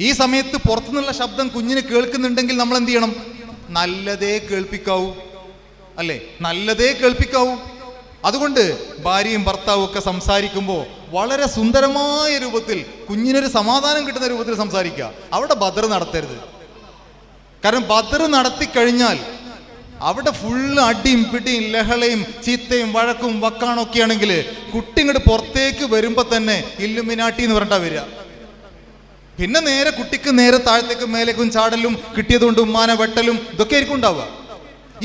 ഈ സമയത്ത് പുറത്തുനിന്നുള്ള ശബ്ദം കുഞ്ഞിന് കേൾക്കുന്നുണ്ടെങ്കിൽ നമ്മൾ എന്ത് ചെയ്യണം? നല്ലതേ കേൾപ്പിക്കാവൂ, അല്ലേ? നല്ലതേ കേൾപ്പിക്കാവൂ. അതുകൊണ്ട് ഭാര്യയും ഭർത്താവും ഒക്കെ സംസാരിക്കുമ്പോൾ വളരെ സുന്ദരമായ രൂപത്തിൽ, കുഞ്ഞിനൊരു സമാധാനം കിട്ടുന്ന രൂപത്തിൽ സംസാരിക്കുക. അവിടെ ബദർ നടത്തരുത്. കാരണം ബദർ നടത്തിക്കഴിഞ്ഞാൽ അവിടെ ഫുള്ള് അടിയും പിടിയും ലഹളയും ചീത്തയും വഴക്കും വക്കാണൊക്കെ ആണെങ്കിൽ കുട്ടി ഇങ്ങോട്ട് പുറത്തേക്ക് വരുമ്പോൾ തന്നെ ഇല്ലുമിനാട്ടി എന്ന് പറഞ്ഞിട്ടാ വരിക. പിന്നെ നേരെ കുട്ടിക്ക് നേരെ താഴത്തേക്കും മേലേക്കും ചാടലും കിട്ടിയതുകൊണ്ട് ഉമ്മാനെ വെട്ടലും ഇതൊക്കെ ആയിരിക്കും ഉണ്ടാവുക.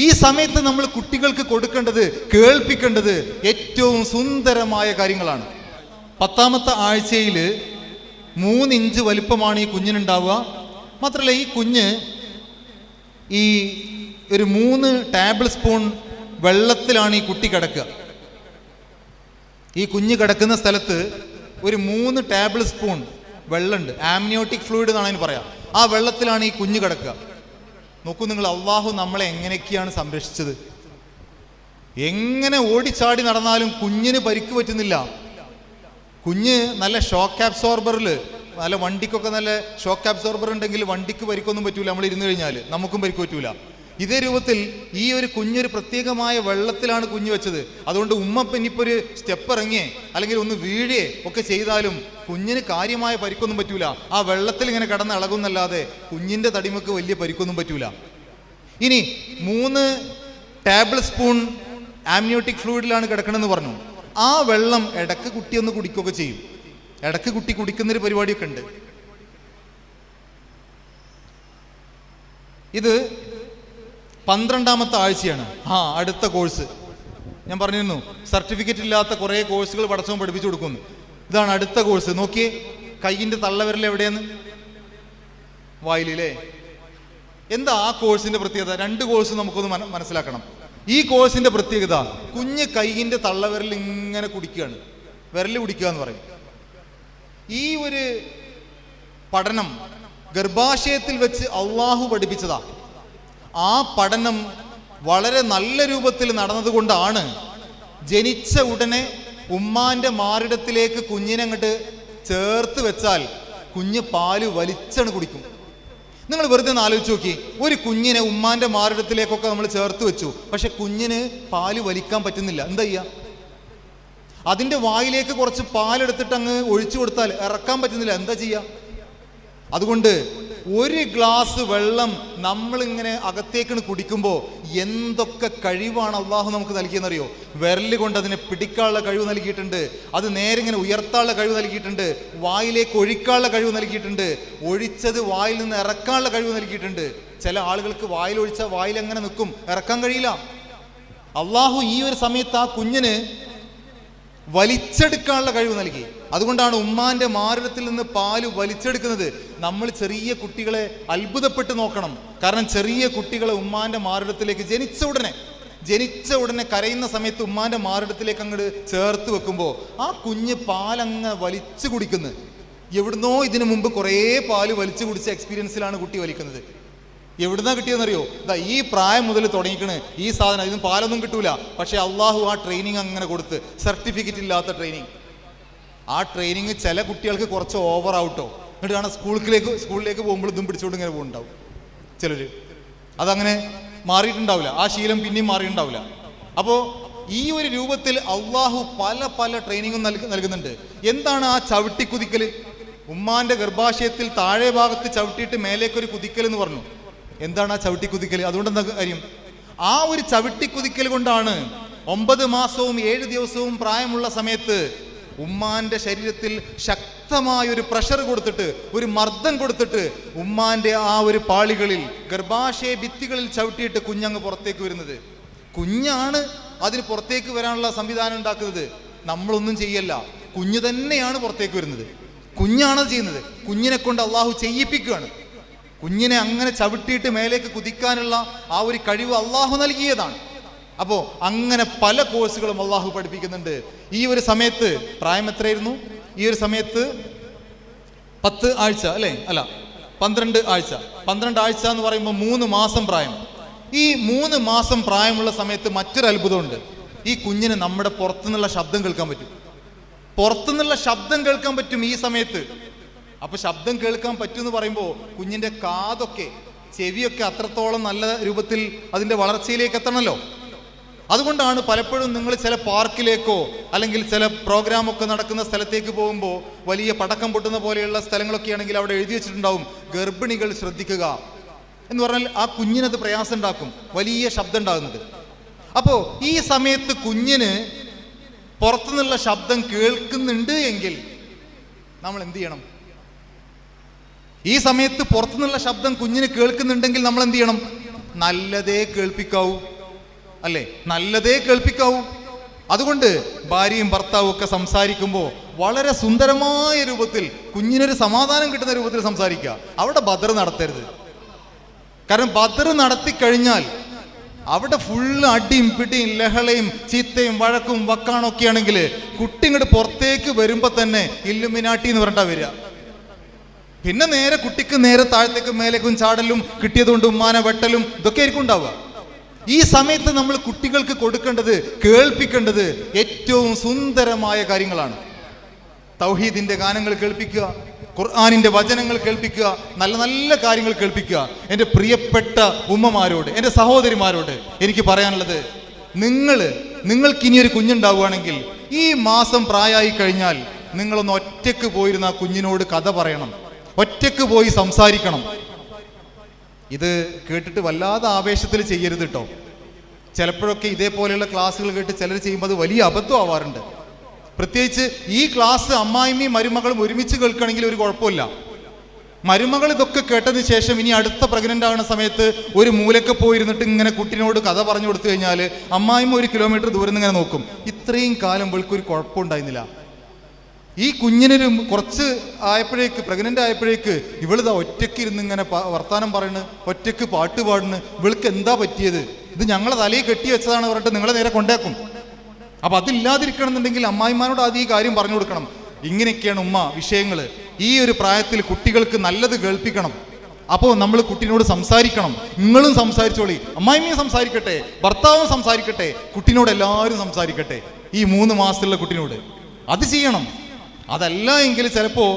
ഈ സമയത്ത് നമ്മൾ കുട്ടികൾക്ക് കൊടുക്കേണ്ടത്, കേൾപ്പിക്കേണ്ടത് ഏറ്റവും സുന്ദരമായ കാര്യങ്ങളാണ്. 10ാമത്തെ ആഴ്ചയിൽ 3 ഇഞ്ച് വലിപ്പമാണ് ഈ കുഞ്ഞിനുണ്ടാവുക. മാത്രമല്ല ഈ കുഞ്ഞ് ഈ ഒരു 3 ടേബിൾ സ്പൂൺ വെള്ളത്തിലാണ് ഈ കുട്ടി കിടക്കുക. ഈ കുഞ്ഞ് കിടക്കുന്ന സ്ഥലത്ത് ഒരു 3 ടേബിൾ സ്പൂൺ വെള്ളമുണ്ട്. ആംനിയോട്ടിക് ഫ്ലൂയിഡ് എന്നാണ് അതിന് പറയാം. ആ വെള്ളത്തിലാണ് ഈ കുഞ്ഞ് കിടക്കുക. നോക്കൂ നിങ്ങൾ, അള്ളാഹു നമ്മളെ എങ്ങനെയൊക്കെയാണ് സംരക്ഷിച്ചത്. എങ്ങനെ ഓടിച്ചാടി നടന്നാലും കുഞ്ഞിന് പരിക്ക് പറ്റുന്നില്ല. കുഞ്ഞ് നല്ല ഷോക്ക് അബ്സോർബറിൽ, നല്ല വണ്ടിക്കൊക്കെ നല്ല ഷോക്ക് അബ്സോർബർ ഉണ്ടെങ്കിൽ വണ്ടിക്ക് പരിക്കൊന്നും പറ്റൂല. നമ്മൾ ഇരുന്ന് കഴിഞ്ഞാൽ നമുക്കും പരിക്ക് പറ്റൂല. ഇതേ രൂപത്തിൽ ഈ ഒരു കുഞ്ഞൊരു പ്രത്യേകമായ വെള്ളത്തിലാണ് കുഞ്ഞ് വെച്ചത്. അതുകൊണ്ട് ഉമ്മ ഇനിയിപ്പോൾ ഒരു സ്റ്റെപ്പ് ഇറങ്ങിയേ അല്ലെങ്കിൽ ഒന്ന് വീഴേ ഒക്കെ ചെയ്താലും കുഞ്ഞിന് കാര്യമായ പരിക്കൊന്നും പറ്റൂല. ആ വെള്ളത്തിൽ ഇങ്ങനെ കിടന്ന് ഇളകുന്നല്ലാതെ കുഞ്ഞിൻ്റെ തടിമക്ക് വലിയ പരിക്കൊന്നും പറ്റൂല. ഇനി 3 ടേബിൾ സ്പൂൺ ആംനിയോട്ടിക് ഫ്ലൂയിഡിലാണ് കിടക്കണമെന്ന് പറഞ്ഞു. ആ വെള്ളം ഇടക്ക് കുട്ടി ഒന്ന് കുടിക്കുകയൊക്കെ ചെയ്യും. ഇടക്ക് കുട്ടി കുടിക്കുന്നൊരു പരിപാടിയൊക്കെ ഉണ്ട്. ഇത് 12ാമത്തെ ആഴ്ചയാണ്. അടുത്ത കോഴ്സ് ഞാൻ പറഞ്ഞിരുന്നു, സർട്ടിഫിക്കറ്റ് ഇല്ലാത്ത കുറേ കോഴ്സുകൾ പടച്ചവൻ പഠിപ്പിച്ചു കൊടുക്കുന്നു. ഇതാണ് അടുത്ത കോഴ്സ്. നോക്കിയേ, കയ്യിൻ്റെ തള്ളവിരൽ എവിടെയെന്ന്? വായിലേ. എന്താ ആ കോഴ്സിന്റെ പ്രത്യേകത? 2 കോഴ്സ് നമുക്കൊന്ന് മനസ്സിലാക്കണം. ഈ കോഴ്സിന്റെ പ്രത്യേകത, കുഞ്ഞ് കയ്യിൻ്റെ തള്ളവിരൽ ഇങ്ങനെ കുടിക്കുകയാണ്. വിരൽ കുടിക്കുക എന്ന് പറയും. ഈ ഒരു പഠനം ഗർഭാശയത്തിൽ വെച്ച് അള്ളാഹു പഠിപ്പിച്ചതാ. ആ പഠനം വളരെ നല്ല രൂപത്തിൽ നടന്നതുകൊണ്ടാണ് ജനിച്ച ഉടനെ ഉമ്മാന്റെ മാറിടത്തിലേക്ക് കുഞ്ഞിനെ അങ്ങോട്ട് ചേർത്ത് വെച്ചാൽ കുഞ്ഞ് പാല് വലിച്ചണ് കുടിക്കും. നിങ്ങൾ വെറുതെ ഒന്ന് ആലോചിച്ച് നോക്കി, ഒരു കുഞ്ഞിനെ ഉമ്മാന്റെ മാറിടത്തിലേക്കൊക്കെ നമ്മൾ ചേർത്ത് വെച്ചു, പക്ഷെ കുഞ്ഞിന് പാല് വലിക്കാൻ പറ്റുന്നില്ല. എന്താ ചെയ്യുക? അതിൻ്റെ വായിലേക്ക് കുറച്ച് പാലെടുത്തിട്ട് അങ്ങ് ഒഴിച്ചു കൊടുത്താൽ ഇറക്കാൻ പറ്റുന്നില്ല. എന്താ ചെയ്യുക? അതുകൊണ്ട് ഒരു ഗ്ലാസ് വെള്ളം നമ്മളിങ്ങനെ അകത്തേക്കാണ് കുടിക്കുമ്പോൾ എന്തൊക്കെ കഴിവാണ് അള്ളാഹു നമുക്ക് നൽകിയെന്നറിയോ? വിരല് കൊണ്ട് അതിനെ പിടിക്കാനുള്ള കഴിവ് നൽകിയിട്ടുണ്ട്, അത് നേരെ ഇങ്ങനെ ഉയർത്താനുള്ള കഴിവ് നൽകിയിട്ടുണ്ട്, വായിലേക്ക് ഒഴിക്കാനുള്ള കഴിവ് നൽകിയിട്ടുണ്ട്, ഒഴിച്ചത് വായിൽ നിന്ന് ഇറക്കാനുള്ള കഴിവ് നൽകിയിട്ടുണ്ട്. ചില ആളുകൾക്ക് വായിൽ ഒഴിച്ചാൽ വായിൽ എങ്ങനെ നിൽക്കും, ഇറക്കാൻ കഴിയില്ല. അള്ളാഹു ഈ ഒരു സമയത്ത് ആ കുഞ്ഞിന് വലിച്ചെടുക്കാനുള്ള കഴിവ് നൽകി. അതുകൊണ്ടാണ് ഉമ്മാന്റെ മാറിടത്തിൽ നിന്ന് പാല് വലിച്ചെടുക്കുന്നത്. നമ്മൾ ചെറിയ കുട്ടികളെ അത്ഭുതപ്പെട്ട് നോക്കണം. കാരണം ചെറിയ കുട്ടികളെ ഉമ്മാന്റെ മാറിടത്തിലേക്ക് ജനിച്ച ഉടനെ കരയുന്ന സമയത്ത് ഉമ്മാന്റെ മാറിടത്തിലേക്ക് അങ്ങോട്ട് ചേർത്ത് വെക്കുമ്പോൾ ആ കുഞ്ഞ് പാലങ്ങ് വലിച്ചു കുടിക്കുന്നു. എവിടുന്നോ ഇതിനു മുമ്പ് കുറേ പാല് വലിച്ചു കുടിച്ച എക്സ്പീരിയൻസിലാണ് കുട്ടി വലിക്കുന്നത്. എവിടുന്നാ കിട്ടിയെന്നറിയോ? ഈ പ്രായം മുതൽ തുടങ്ങിക്കണ് ഈ സാധനം. ഇതിന് പാലൊന്നും കിട്ടൂല, പക്ഷെ അള്ളാഹു ആ ട്രെയിനിങ് അങ്ങനെ കൊടുത്ത്, സർട്ടിഫിക്കറ്റ് ഇല്ലാത്ത ട്രെയിനിങ്. ആ ട്രെയിനിങ് ചില കുട്ടികൾക്ക് കുറച്ച് ഓവർ ഔട്ടോ. എന്നിട്ടാണ് സ്കൂളിലേക്ക് പോകുമ്പോൾ ഇതും പിടിച്ചുകൊണ്ട് ഇങ്ങനെ പോകുന്നുണ്ടാവും ചിലർ. അതങ്ങനെ മാറിയിട്ടുണ്ടാവില്ല, ആ ശീലം പിന്നെയും മാറിയിട്ടുണ്ടാവില്ല. അപ്പോൾ ഈ ഒരു രൂപത്തിൽ അള്ളാഹു പല ട്രെയിനിങ്ങും നൽകുന്നുണ്ട്. എന്താണ് ആ ചവിട്ടിക്കുതിക്കൽ? ഉമ്മാന്റെ ഗർഭാശയത്തിൽ താഴെ ഭാഗത്ത് ചവിട്ടിയിട്ട് മേലേക്കൊരു കുതിക്കൽ എന്ന് പറഞ്ഞു. എന്താണ് ആ ചവിട്ടിക്കുതിക്കൽ? അതുകൊണ്ട് എന്താ കാര്യം? ആ ഒരു ചവിട്ടിക്കുതിക്കൽ കൊണ്ടാണ് 9 മാസവും 7 ദിവസവും പ്രായമുള്ള സമയത്ത് ഉമ്മാന്റെ ശരീരത്തിൽ ശക്തമായൊരു പ്രഷർ കൊടുത്തിട്ട്, ഒരു മർദ്ദം കൊടുത്തിട്ട് ഉമ്മാന്റെ ആ ഒരു പാളികളിൽ, ഗർഭാശയ ഭിത്തികളിൽ ചവിട്ടിയിട്ട് കുഞ്ഞങ്ങ് പുറത്തേക്ക് വരുന്നത്. കുഞ്ഞാണ് അതിന് പുറത്തേക്ക് വരാനുള്ള സംവിധാനം ഉണ്ടാക്കുന്നത്. നമ്മളൊന്നും ചെയ്യല്ല, കുഞ്ഞ് തന്നെയാണ് പുറത്തേക്ക് വരുന്നത്. കുഞ്ഞാണത് ചെയ്യുന്നത്. കുഞ്ഞിനെ കൊണ്ട് അള്ളാഹു ചെയ്യിപ്പിക്കുകയാണ്. കുഞ്ഞിനെ അങ്ങനെ ചവിട്ടിയിട്ട് മേലേക്ക് കുതിക്കാനുള്ള ആ ഒരു കഴിവ് അള്ളാഹു നൽകിയതാണ്. അപ്പോൾ അങ്ങനെ പല കോഴ്സുകളും അള്ളാഹു പഠിപ്പിക്കുന്നുണ്ട്. ഈ ഒരു സമയത്ത് പ്രായം എത്രയായിരുന്നു? ഈ ഒരു സമയത്ത് 10 ആഴ്ച അല്ലേ? അല്ല, 12 ആഴ്ച. 12 ആഴ്ച എന്ന് പറയുമ്പോൾ 3 മാസം പ്രായം. ഈ 3 മാസം പ്രായമുള്ള സമയത്ത് മറ്റൊരു അത്ഭുതമുണ്ട്. ഈ കുഞ്ഞിന് നമ്മുടെ പുറത്തുനിന്നുള്ള ശബ്ദം കേൾക്കാൻ പറ്റും. പുറത്തുനിന്നുള്ള ശബ്ദം കേൾക്കാൻ പറ്റും ഈ സമയത്ത്. അപ്പൊ ശബ്ദം കേൾക്കാൻ പറ്റുമെന്ന് പറയുമ്പോൾ കുഞ്ഞിന്റെ കാതൊക്കെ ചെവിയൊക്കെ അത്രത്തോളം നല്ല രൂപത്തിൽ അതിന്റെ വളർച്ചയിലേക്ക് എത്തണമല്ലോ. അതുകൊണ്ടാണ് പലപ്പോഴും നിങ്ങൾ ചില പാർക്കിലേക്കോ അല്ലെങ്കിൽ ചില പ്രോഗ്രാമൊക്കെ നടക്കുന്ന സ്ഥലത്തേക്ക് പോകുമ്പോൾ വലിയ പടക്കം പൊട്ടുന്ന പോലെയുള്ള സ്ഥലങ്ങളൊക്കെ ആണെങ്കിൽ അവിടെ എഴുതി വെച്ചിട്ടുണ്ടാവും ഗർഭിണികൾ ശ്രദ്ധിക്കുക എന്ന് പറഞ്ഞാൽ ആ കുഞ്ഞിനത് പ്രയാസം ഉണ്ടാക്കും, വലിയ ശബ്ദം ഉണ്ടാകുന്നത്. അപ്പോൾ ഈ സമയത്ത് കുഞ്ഞിന് പുറത്തുനിന്നുള്ള ശബ്ദം കേൾക്കുന്നുണ്ട് എങ്കിൽ നമ്മൾ എന്ത് ചെയ്യണം? ഈ സമയത്ത് പുറത്തുനിന്നുള്ള ശബ്ദം കുഞ്ഞിന് കേൾക്കുന്നുണ്ടെങ്കിൽ നമ്മൾ എന്ത് ചെയ്യണം? നല്ലതേ കേൾപ്പിക്കാവൂ, അല്ലേ? നല്ലതേ കേൾപ്പിക്കാവൂ. അതുകൊണ്ട് ഭാര്യയും ഭർത്താവും ഒക്കെ സംസാരിക്കുമ്പോൾ വളരെ സുന്ദരമായ രൂപത്തിൽ കുഞ്ഞിനൊരു സമാധാനം കിട്ടുന്ന രൂപത്തിൽ സംസാരിക്കുക. അവിടെ ബദർ നടത്തരുത്. കാരണം ബദർ നടത്തിക്കഴിഞ്ഞാൽ അവിടെ ഫുള്ള് അടിയും പിടിയും ലഹളയും ചീത്തയും വഴക്കും വക്കാണൊക്കെ ആണെങ്കിൽ കുട്ടി ഇങ്ങോട്ട് പുറത്തേക്ക് വരുമ്പോൾ തന്നെ ഇല്ലുമിനാട്ടി എന്ന് പറഞ്ഞിട്ടാ വരിക. പിന്നെ നേരെ കുട്ടിക്ക് നേരെ താഴത്തേക്കും മേലേക്കും ചാടലും കിട്ടിയതുകൊണ്ട് ഉമ്മാനെ വെട്ടലും ഇതൊക്കെ ആയിരിക്കും ഉണ്ടാവുക. ഈ സമയത്ത് നമ്മൾ കുട്ടികൾക്ക് കൊടുക്കേണ്ടത്, കേൾപ്പിക്കേണ്ടത് ഏറ്റവും സുന്ദരമായ കാര്യങ്ങളാണ്. തൗഹീദിന്റെ ഗാനങ്ങൾ കേൾപ്പിക്കുക, ഖുർആനിന്റെ വചനങ്ങൾ കേൾപ്പിക്കുക, നല്ല നല്ല കാര്യങ്ങൾ കേൾപ്പിക്കുക. എൻ്റെ പ്രിയപ്പെട്ട ഉമ്മമാരോട്, എൻ്റെ സഹോദരിമാരോട് എനിക്ക് പറയാനുള്ളത്, നിങ്ങൾക്ക് ഇനിയൊരു കുഞ്ഞുണ്ടാവുകയാണെങ്കിൽ ഈ മാസം പ്രായമായി കഴിഞ്ഞാൽ നിങ്ങളൊന്ന് ഒറ്റയ്ക്ക് പോയിരുന്ന ആ കുഞ്ഞിനോട് കഥ പറയണം, ഒറ്റയ്ക്ക് പോയി സംസാരിക്കണം. ഇത് കേട്ടിട്ട് വല്ലാതെ ആവേശത്തിൽ ചെയ്യരുത് കേട്ടോ. ചിലപ്പോഴൊക്കെ ഇതേപോലെയുള്ള ക്ലാസ്സുകൾ കേട്ട് ചിലർ ചെയ്യുമ്പോൾ അത് വലിയ അബദ്ധം ആവാറുണ്ട്. പ്രത്യേകിച്ച് ഈ ക്ലാസ് അമ്മായിമ്മയും മരുമകളും ഒരുമിച്ച് കേൾക്കുകയാണെങ്കിൽ ഒരു കുഴപ്പമില്ല. മരുമകൾ ഇതൊക്കെ കേട്ടതിന് ശേഷം ഇനി അടുത്ത പ്രഗ്നൻ്റ് ആകുന്ന സമയത്ത് ഒരു മൂലക്ക് പോയിരുന്നിട്ട് ഇങ്ങനെ കുട്ടിനോട് കഥ പറഞ്ഞു കൊടുത്തു കഴിഞ്ഞാൽ അമ്മായിമ്മ 1 കിലോമീറ്റർ ദൂരം നിന്ന് ഇങ്ങനെ നോക്കും. ഇത്രയും കാലം ഇവൾക്കൊരു കുഴപ്പമുണ്ടായിരുന്നില്ല. ഈ കുഞ്ഞിനൊരു കുറച്ച് ആയപ്പോഴേക്ക്, പ്രഗ്നൻ്റ് ആയപ്പോഴേക്ക് ഇവളിതാ ഒറ്റയ്ക്ക് ഇരുന്ന് ഇങ്ങനെ വർത്താനം പറയുന്നു, ഒറ്റയ്ക്ക് പാട്ട് പാടുന്നു. ഇവൾക്ക് എന്താ പറ്റിയത്? ഇത് ഞങ്ങളെ തലയിൽ കെട്ടി വെച്ചതാണ് പറഞ്ഞിട്ട് നിങ്ങളെ നേരെ കൊണ്ടേക്കും. അപ്പം അതില്ലാതിരിക്കണം എന്നുണ്ടെങ്കിൽ അമ്മായിമാരോട് ആദ്യം ഈ കാര്യം പറഞ്ഞു കൊടുക്കണം. ഇങ്ങനെയൊക്കെയാണ് ഉമ്മ വിഷയങ്ങൾ. ഈ ഒരു പ്രായത്തിൽ കുട്ടികൾക്ക് നല്ലത് കേൾപ്പിക്കണം. അപ്പോൾ നമ്മൾ കുട്ടീനോട് സംസാരിക്കണം. നിങ്ങളും സംസാരിച്ചോളി, അമ്മായിമ്മയും സംസാരിക്കട്ടെ, ഭർത്താവും സംസാരിക്കട്ടെ, കുട്ടീനോട് എല്ലാവരും സംസാരിക്കട്ടെ. ഈ 3 മാസത്തിലുള്ള കുട്ടീനോട് അത് ചെയ്യണം. അതല്ല എങ്കിൽ ചിലപ്പോൾ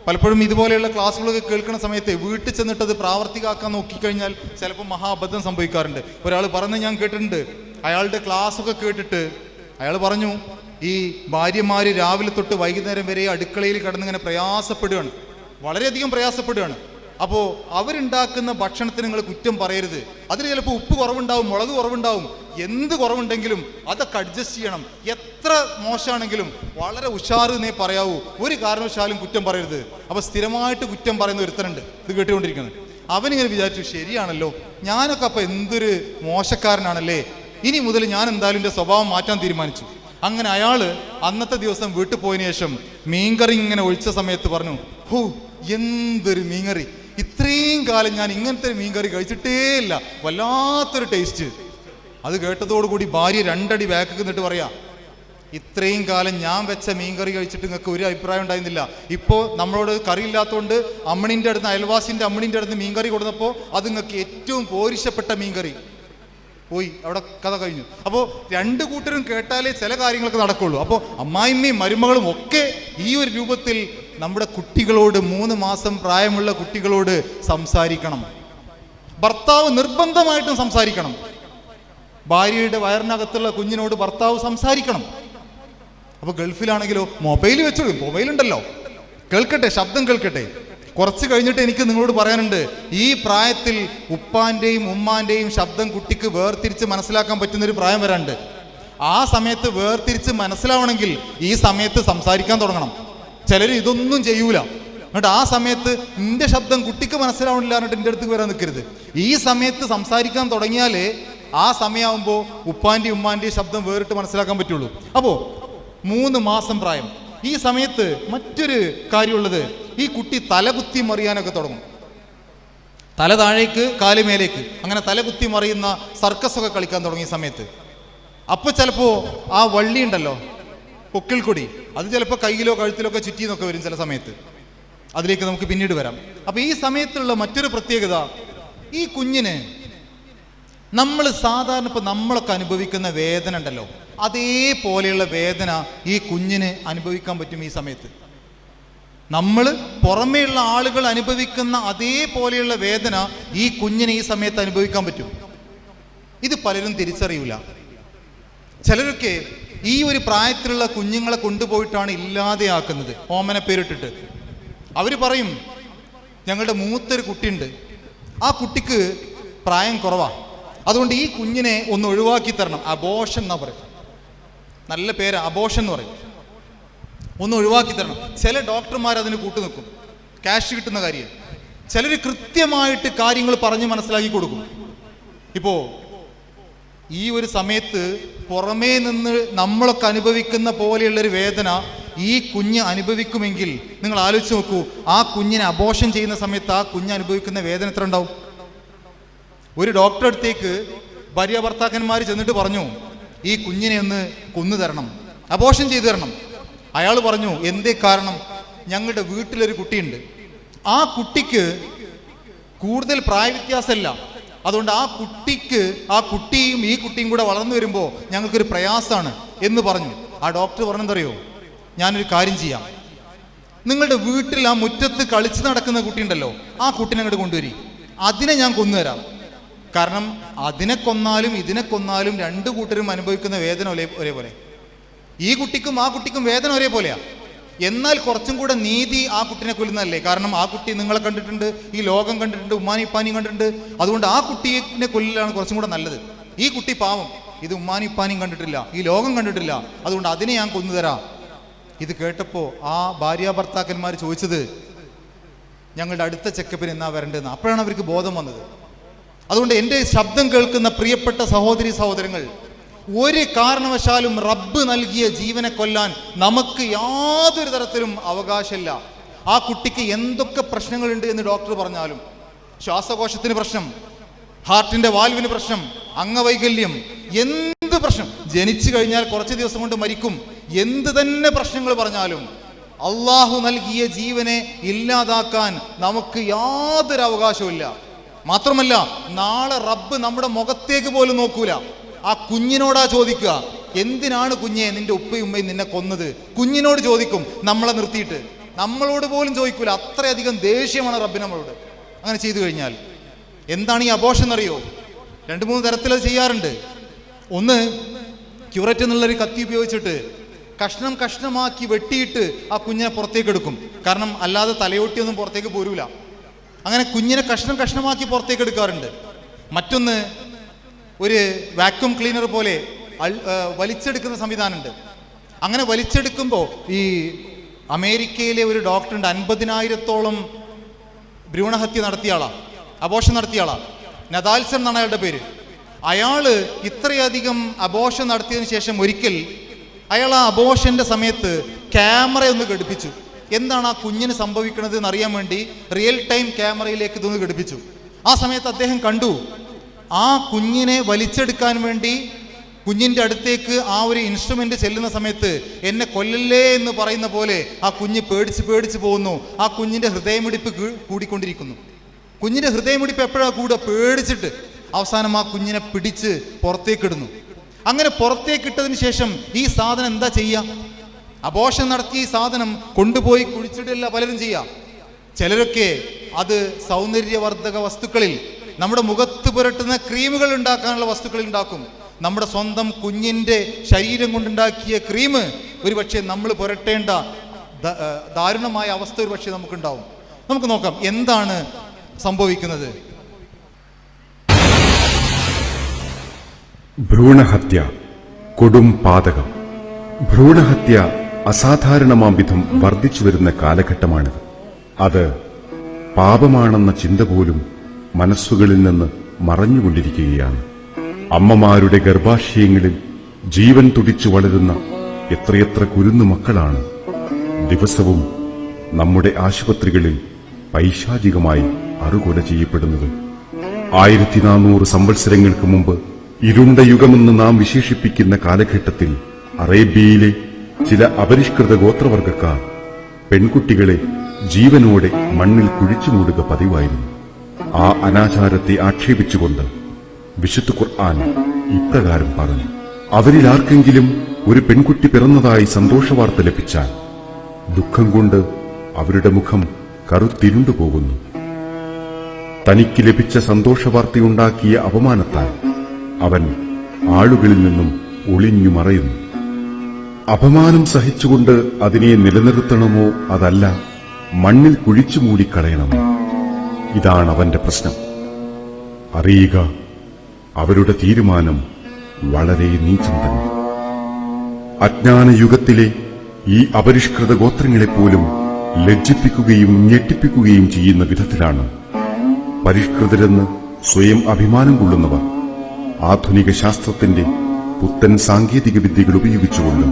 പലപ്പോഴും ഇതുപോലെയുള്ള ക്ലാസ്സുകളൊക്കെ കേൾക്കുന്ന സമയത്ത് വീട്ടിൽ ചെന്നിട്ട് അത് പ്രാവർത്തികമാക്കാൻ നോക്കിക്കഴിഞ്ഞാൽ ചിലപ്പോൾ മഹാബദ്ധം സംഭവിക്കാറുണ്ട്. ഒരാൾ പറഞ്ഞ് ഞാൻ കേട്ടിട്ടുണ്ട്, അയാളുടെ ക്ലാസ്സൊക്കെ കേട്ടിട്ട് അയാൾ പറഞ്ഞു, ഈ ഭാര്യമാർ രാവിലെ തൊട്ട് വൈകുന്നേരം വരെ അടുക്കളയിൽ കിടന്നിങ്ങനെ പ്രയാസപ്പെടുകയാണ്, വളരെയധികം പ്രയാസപ്പെടുകയാണ്. അപ്പോൾ അവരുണ്ടാക്കുന്ന ഭക്ഷണത്തിന് നിങ്ങൾ കുറ്റം പറയരുത്. അതിൽ ചിലപ്പോൾ ഉപ്പ് കുറവുണ്ടാവും, മുളക് കുറവുണ്ടാവും, എന്ത് കുറവുണ്ടെങ്കിലും അതൊക്കെ അഡ്ജസ്റ്റ് ചെയ്യണം. എത്ര മോശമാണെങ്കിലും വളരെ ഉഷാറെന്നേ പറയാവൂ, ഒരു കാരണവശാലും കുറ്റം പറയരുത്. അപ്പോൾ സ്ഥിരമായിട്ട് കുറ്റം പറയുന്ന ഒരുത്തനുണ്ട് ഇത് കേട്ടുകൊണ്ടിരിക്കുന്നത്. അവനിങ്ങനെ വിചാരിച്ചു, ശരിയാണല്ലോ, ഞാനൊക്കെ അപ്പോൾ എന്തൊരു മോശക്കാരനാണല്ലേ, ഇനി മുതൽ ഞാൻ എന്തായാലും എൻ്റെ സ്വഭാവം മാറ്റാൻ തീരുമാനിച്ചു. അങ്ങനെ അയാൾ അന്നത്തെ ദിവസം വീട്ടിൽ പോയതിനു ശേഷം മീൻകറി ഇങ്ങനെ ഒഴിച്ച സമയത്ത് പറഞ്ഞു, ഹോ എന്തൊരു മീൻകറി, ഇത്രയും കാലം ഞാൻ ഇങ്ങനത്തെ മീൻകറി കഴിച്ചിട്ടേ ഇല്ല, വല്ലാത്തൊരു ടേസ്റ്റ്. അത് കേട്ടതോടുകൂടി ഭാര്യ 2 അടി ബാക്ക് നിന്നിട്ട് പറയാ, ഇത്രയും കാലം ഞാൻ വെച്ച മീൻകറി കഴിച്ചിട്ട് നിങ്ങൾക്ക് ഒരു അഭിപ്രായം ഉണ്ടായിരുന്നില്ല. ഇപ്പോൾ നമ്മളോട് കറിയില്ലാത്തതുകൊണ്ട് അമ്മണിൻ്റെ അടുത്ത്, അയൽവാസിൻ്റെ അമ്മണിൻ്റെ അടുത്ത് മീൻകറി കൊടുത്തപ്പോൾ അത് നിങ്ങൾക്ക് ഏറ്റവും പോരിശപ്പെട്ട മീൻകറി പോയി, അവിടെ കഥ കഴിഞ്ഞു. അപ്പോൾ 2 കൂട്ടരും കേട്ടാലേ ചില കാര്യങ്ങളൊക്കെ നടക്കുള്ളൂ. അപ്പോൾ അമ്മായിമ്മയും മരുമകളും ഒക്കെ ഈ ഒരു രൂപത്തിൽ നമ്മുടെ കുട്ടികളോട്, 3 മാസം പ്രായമുള്ള കുട്ടികളോട് സംസാരിക്കണം. ഭർത്താവ് നിർബന്ധമായിട്ടും സംസാരിക്കണം. ഭാര്യയുടെ വയറിനകത്തുള്ള കുഞ്ഞിനോട് ഭർത്താവ് സംസാരിക്കണം. അപ്പോൾ ഗൾഫിലാണെങ്കിലോ മൊബൈൽ വെച്ചോളൂ, മൊബൈലുണ്ടല്ലോ, കേൾക്കട്ടെ, ശബ്ദം കേൾക്കട്ടെ. കുറച്ച് കഴിഞ്ഞിട്ട് എനിക്ക് നിങ്ങളോട് പറയാനുണ്ട്, ഈ പ്രായത്തിൽ ഉപ്പാൻ്റെയും ഉമ്മാൻ്റെയും ശബ്ദം കുട്ടിക്ക് വേർതിരിച്ച് മനസ്സിലാക്കാൻ പറ്റുന്നൊരു പ്രായം വരാനുണ്ട്. ആ സമയത്ത് വേർതിരിച്ച് മനസ്സിലാവണമെങ്കിൽ ഈ സമയത്ത് സംസാരിക്കാൻ തുടങ്ങണം. ചിലർ ഇതൊന്നും ചെയ്യൂല, എന്നിട്ട് ആ സമയത്ത് നിന്റെ ശബ്ദം കുട്ടിക്ക് മനസ്സിലാവണില്ല എന്നിട്ട് എൻ്റെ അടുത്ത് വരാൻ നിൽക്കരുത്. ഈ സമയത്ത് സംസാരിക്കാൻ തുടങ്ങിയാലേ ആ സമയമാകുമ്പോൾ ഉപ്പാൻ്റെയും ഉമ്മാൻ്റെയും ശബ്ദം വേറിട്ട് മനസ്സിലാക്കാൻ പറ്റുള്ളൂ. അപ്പോൾ 3 മാസം പ്രായം. ഈ സമയത്ത് മറ്റൊരു കാര്യമുള്ളത്, ഈ കുട്ടി തലകുത്തി മറിയാനൊക്കെ തുടങ്ങും. തല താഴേക്ക് കാല് മേലേക്ക്, അങ്ങനെ തലകുത്തി മറിയുന്ന സർക്കസൊക്കെ കളിക്കാൻ തുടങ്ങിയ സമയത്ത് അപ്പോൾ ചിലപ്പോൾ ആ വള്ളി ഉണ്ടല്ലോ, പൊക്കിൾക്കൊടി, അത് ചിലപ്പോൾ കയ്യിലോ കഴുത്തിലോ ഒക്കെ ചുറ്റിന്നൊക്കെ വരും ചില സമയത്ത്. അതിലേക്ക് നമുക്ക് പിന്നീട് വരാം. അപ്പോൾ ഈ സമയത്തുള്ള മറ്റൊരു പ്രത്യേകത, ഈ കുഞ്ഞിന് നമ്മൾ സാധാരണ ഇപ്പോൾ നമ്മളൊക്കെ അനുഭവിക്കുന്ന വേദന ഉണ്ടല്ലോ, അതേപോലെയുള്ള വേദന ഈ കുഞ്ഞിന് അനുഭവിക്കാൻ പറ്റും ഈ സമയത്ത്. നമ്മൾ പുറമേയുള്ള ആളുകൾ അനുഭവിക്കുന്ന അതേപോലെയുള്ള വേദന ഈ കുഞ്ഞിനെ ഈ സമയത്ത് അനുഭവിക്കാൻ പറ്റും. ഇത് പലരും തിരിച്ചറിയില്ല. ചിലരൊക്കെ ഈ ഒരു പ്രായത്തിലുള്ള കുഞ്ഞുങ്ങളെ കൊണ്ടുപോയിട്ടാണ് ഇല്ലാതെയാക്കുന്നത്, ഓമന പേരിട്ടിട്ട്. അവർ പറയും, ഞങ്ങളുടെ മൂത്തൊരു കുട്ടിയുണ്ട്, ആ കുട്ടിക്ക് പ്രായം കുറവാണ്, അതുകൊണ്ട് ഈ കുഞ്ഞിനെ ഒന്ന് ഒഴിവാക്കി തരണം. അബോഷൻ എന്നാ പറയും, നല്ല പേര്, അബോഷൻ എന്ന് പറയും. ഒന്ന് ഒഴിവാക്കി തരണം. ചില ഡോക്ടർമാർ അതിന് കൂട്ടുനിൽക്കും, ക്യാഷ് കിട്ടുന്ന കാര്യം. ചിലർ കൃത്യമായിട്ട് കാര്യങ്ങൾ പറഞ്ഞ് മനസ്സിലാക്കി കൊടുക്കും. ഇപ്പോൾ ഈ ഒരു സമയത്ത് പുറമേ നിന്ന് നമ്മളൊക്കെ അനുഭവിക്കുന്ന പോലെയുള്ളൊരു വേദന ഈ കുഞ്ഞ് അനുഭവിക്കുമെങ്കിൽ നിങ്ങൾ ആലോചിച്ച് നോക്കൂ, ആ കുഞ്ഞിനെ അബോഷൻ ചെയ്യുന്ന സമയത്ത് ആ കുഞ്ഞ് അനുഭവിക്കുന്ന വേദന എത്ര ഉണ്ടാവും? ഒരു ഡോക്ടറെ അടുത്തേക്ക് ഭാര്യ ഭർത്താക്കന്മാർ ചെന്നിട്ട് പറഞ്ഞു, ഈ കുഞ്ഞിനെ ഒന്ന് കൊന്നു തരണം, അബോഷൻ ചെയ്തു തരണം. അയാൾ പറഞ്ഞു, എന്തേ കാരണം? ഞങ്ങളുടെ വീട്ടിലൊരു കുട്ടിയുണ്ട്, ആ കുട്ടിക്ക് കൂടുതൽ പ്രായവ്യത്യാസമല്ല, അതുകൊണ്ട് ആ കുട്ടിയും ഈ കുട്ടിയും കൂടെ വളർന്നു വരുമ്പോൾ ഞങ്ങൾക്കൊരു പ്രയാസമാണ് എന്ന് പറഞ്ഞു. ആ ഡോക്ടർ പറഞ്ഞെന്തറിയോ, ഞാനൊരു കാര്യം ചെയ്യാം, നിങ്ങളുടെ വീട്ടിൽ ആ മുറ്റത്ത് കളിച്ച് നടക്കുന്ന കുട്ടിയുണ്ടല്ലോ, ആ കുട്ടീനെ അങ്ങോട്ട് കൊണ്ടുവരി, അതിനെ ഞാൻ കൊന്നുതരാം. കാരണം അതിനെ കൊന്നാലും ഇതിനെ കൊന്നാലും രണ്ടു കൂട്ടരും അനുഭവിക്കുന്ന വേദന ഒരേപോലെ. ഈ കുട്ടിക്കും ആ കുട്ടിക്കും വേദന ഒരേപോലെയാ. എന്നാൽ കുറച്ചും കൂടെ നീതി ആ കുട്ടിനെ കൊല്ലുന്നതല്ലേ? കാരണം ആ കുട്ടി നിങ്ങളെ കണ്ടിട്ടുണ്ട്, ഈ ലോകം കണ്ടിട്ടുണ്ട്, ഉമ്മാനി ഉപ്പാനിയും കണ്ടിട്ടുണ്ട്. അതുകൊണ്ട് ആ കുട്ടിയെ കൊല്ലിലാണ് കുറച്ചും കൂടെ നല്ലത്. ഈ കുട്ടി പാവം, ഇത് ഉമ്മാനി ഉപ്പാനിയും കണ്ടിട്ടില്ല, ഈ ലോകം കണ്ടിട്ടില്ല, അതുകൊണ്ട് അതിനെ ഞാൻ കൊന്നുതരാം. ഇത് കേട്ടപ്പോൾ ആ ഭാര്യ ഭർത്താക്കന്മാർ ചോദിച്ചത്, ഞങ്ങളുടെ അടുത്ത ചെക്കപ്പിന് എന്നാ വരേണ്ടതെന്ന്. അപ്പോഴാണ് അവർക്ക് ബോധം വന്നത്. അതുകൊണ്ട് എൻ്റെ ശബ്ദം കേൾക്കുന്ന പ്രിയപ്പെട്ട സഹോദരി സഹോദരങ്ങൾ, ഒരു കാരണവശാലും റബ്ബ് നൽകിയ ജീവനെ കൊല്ലാൻ നമുക്ക് യാതൊരു തരത്തിലും അവകാശമില്ല. ആ കുട്ടിക്ക് എന്തൊക്കെ പ്രശ്നങ്ങളുണ്ട് എന്ന് ഡോക്ടർ പറഞ്ഞാലും, ശ്വാസകോശത്തിന് പ്രശ്നം, ഹാർട്ടിന്റെ വാൽവിന് പ്രശ്നം, അംഗവൈകല്യം, എന്ത് പ്രശ്നം, ജനിച്ചു കഴിഞ്ഞാൽ കുറച്ച് ദിവസം കൊണ്ട് മരിക്കും, എന്ത് തന്നെ പ്രശ്നങ്ങൾ പറഞ്ഞാലും അള്ളാഹു നൽകിയ ജീവനെ ഇല്ലാതാക്കാൻ നമുക്ക് യാതൊരു അവകാശവും. മാത്രമല്ല, നാളെ റബ്ബ് നമ്മുടെ മുഖത്തേക്ക് പോലും നോക്കൂല. ആ കുഞ്ഞിനോടാ ചോദിക്കുക, എന്തിനാണ് കുഞ്ഞെ നിന്റെ ഉപ്പയും ഉമ്മയും നിന്നെ കൊന്നത്? കുഞ്ഞിനോട് ചോദിക്കും, നമ്മളെ നിർത്തിയിട്ട്. നമ്മളോട് പോലും ചോദിക്കൂല. അത്രയധികം ദേഷ്യമാണ് റബ്ബിന് നമ്മളോട് അങ്ങനെ ചെയ്തു കഴിഞ്ഞാൽ. എന്താണ് ഈ അബോഷൻ എന്നറിയോ? 2-3 തരത്തിൽ അത് ചെയ്യാറുണ്ട്. ഒന്ന്, ക്യൂററ്റ് എന്നുള്ളൊരു കത്തി ഉപയോഗിച്ചിട്ട് കഷ്ണം കഷ്ണമാക്കി വെട്ടിയിട്ട് ആ കുഞ്ഞിനെ പുറത്തേക്ക് എടുക്കും. കാരണം അല്ലാതെ തലയോട്ടിയൊന്നും പുറത്തേക്ക് പോരൂല. അങ്ങനെ കുഞ്ഞിനെ കഷ്ണം കഷ്ണമാക്കി പുറത്തേക്ക് എടുക്കാറുണ്ട്. മറ്റൊന്ന്, ഒരു വാക്യൂം ക്ലീനർ പോലെ വലിച്ചെടുക്കുന്ന സംവിധാനമുണ്ട്. അങ്ങനെ വലിച്ചെടുക്കുമ്പോൾ ഈ അമേരിക്കയിലെ ഒരു ഡോക്ടറുണ്ട്, 50,000-ഓളം ഭ്രൂണഹത്യ നടത്തിയ ആളാണ്, അബോഷൻ നടത്തിയ ആളാണ്. നദാൽസൺ എന്നാണ് അയാളുടെ പേര്. അയാൾ ഇത്രയധികം അബോഷൻ നടത്തിയതിനു ശേഷം ഒരിക്കൽ അയാൾ ആ അബോഷന്റെ സമയത്ത് ക്യാമറ ഒന്ന് ഘടിപ്പിച്ചു. എന്താണ് ആ കുഞ്ഞിന് സംഭവിക്കുന്നത് എന്നറിയാൻ വേണ്ടി റിയൽ ടൈം ക്യാമറയിലേക്ക് ഇതൊന്ന് ഘടിപ്പിച്ചു. ആ സമയത്ത് അദ്ദേഹം കണ്ടു, ആ കുഞ്ഞിനെ വലിച്ചെടുക്കാൻ വേണ്ടി കുഞ്ഞിൻ്റെ അടുത്തേക്ക് ആ ഒരു ഇൻസ്ട്രുമെന്റ് ചെല്ലുന്ന സമയത്ത് എന്നെ കൊല്ലല്ലേ എന്ന് പറയുന്ന പോലെ ആ കുഞ്ഞ് പേടിച്ച് പോകുന്നു. ആ കുഞ്ഞിൻ്റെ ഹൃദയമിടിപ്പ് കൂടിക്കൊണ്ടിരിക്കുന്നു. കുഞ്ഞിൻ്റെ ഹൃദയമിടിപ്പ് എപ്പോഴാണ് കൂടുക? പേടിച്ചിട്ട്. അവസാനം ആ കുഞ്ഞിനെ പിടിച്ച് പുറത്തേക്കിടുന്നു. അങ്ങനെ പുറത്തേക്കിട്ടതിന് ശേഷം ഈ സാധനം എന്താ ചെയ്യുക? അബോഷൻ നടത്തിയ ഈ സാധനം കൊണ്ടുപോയി കുഴിച്ചിടല്ല പലരും ചെയ്യാം. ചിലരൊക്കെ അത് സൗന്ദര്യവർദ്ധക വസ്തുക്കളിൽ, നമ്മുടെ മുഖത്ത് പുരട്ടുന്ന ക്രീമുകൾ ഉണ്ടാക്കാനുള്ള വസ്തുക്കളിൽ ഉണ്ടാക്കും. നമ്മുടെ സ്വന്തം കുഞ്ഞിൻ്റെ ശരീരം കൊണ്ടുണ്ടാക്കിയ ക്രീം ഒരു പക്ഷേ നമ്മൾ പുരട്ടേണ്ട ദാരുണമായ അവസ്ഥ ഒരു പക്ഷേ നമുക്കുണ്ടാവും. നമുക്ക് നോക്കാം എന്താണ് സംഭവിക്കുന്നത്. ഭ്രൂണഹത്യ കൊടും പാതകം. ഭ്രൂണഹത്യ അസാധാരണമാം വിധം വർദ്ധിച്ചു വരുന്ന കാലഘട്ടമാണിത്. അത് പാപമാണെന്ന ചിന്ത പോലും മനസ്സുകളിൽ നിന്ന് മറഞ്ഞുകൊണ്ടിരിക്കുകയാണ്. അമ്മമാരുടെ ഗർഭാശയങ്ങളിൽ ജീവൻ തുടിച്ചു വളരുന്ന എത്രയെത്ര കുരുന്നു മക്കളാണ് ദിവസവും നമ്മുടെ ആശുപത്രികളിൽ പൈശാചികമായി അറുകൊല ചെയ്യപ്പെടുന്നത്. 1400 സംവത്സരങ്ങൾക്ക് മുമ്പ് ഇരുണ്ട യുഗമെന്ന് നാം വിശേഷിപ്പിക്കുന്ന കാലഘട്ടത്തിൽ അറേബ്യയിലെ ചില അപരിഷ്കൃത ഗോത്രവർഗക്കാർ പെൺകുട്ടികളെ ജീവനോടെ മണ്ണിൽ കുഴിച്ചുമൂടുക പതിവായിരുന്നു. ആ അനാചാരത്തെ ആക്ഷേപിച്ചുകൊണ്ട് വിശുദ്ധ ഖുർആൻ ഇപ്രകാരം പറഞ്ഞു: അവരിൽ ആർക്കെങ്കിലും ഒരു പെൺകുട്ടി പിറന്നതായി സന്തോഷവാർത്ത ലഭിച്ചാൽ ദുഃഖം കൊണ്ട് അവരുടെ മുഖം കറുത്തിരുണ്ടുപോകുന്നു. തനിക്ക് ലഭിച്ച സന്തോഷവാർത്തയുണ്ടാക്കിയ അപമാനത്താൽ അവൻ ആളുകളിൽ നിന്നും ഒളിഞ്ഞു മറയുന്നു. അപമാനം സഹിച്ചുകൊണ്ട് അതിനെ നിലനിർത്തണമോ അതല്ല മണ്ണിൽ കുഴിച്ചു മൂടിക്കളയണമോ? ഇതാണ് അവന്റെ പ്രശ്നം. അറിയുക, അവരുടെ തീരുമാനം വളരെ നീചം തന്നെ. അജ്ഞാനയുഗത്തിലെ ഈ അപരിഷ്കൃത ഗോത്രങ്ങളെപ്പോലും ലജ്ജിപ്പിക്കുകയും ഞെട്ടിപ്പിക്കുകയും ചെയ്യുന്ന വിധത്തിലാണ് പരിഷ്കൃതരെന്ന് സ്വയം അഭിമാനം കൊള്ളുന്നവർ ആധുനിക ശാസ്ത്രത്തിന്റെ പുത്തൻ സാങ്കേതിക വിദ്യകൾ ഉപയോഗിച്ചുകൊണ്ട്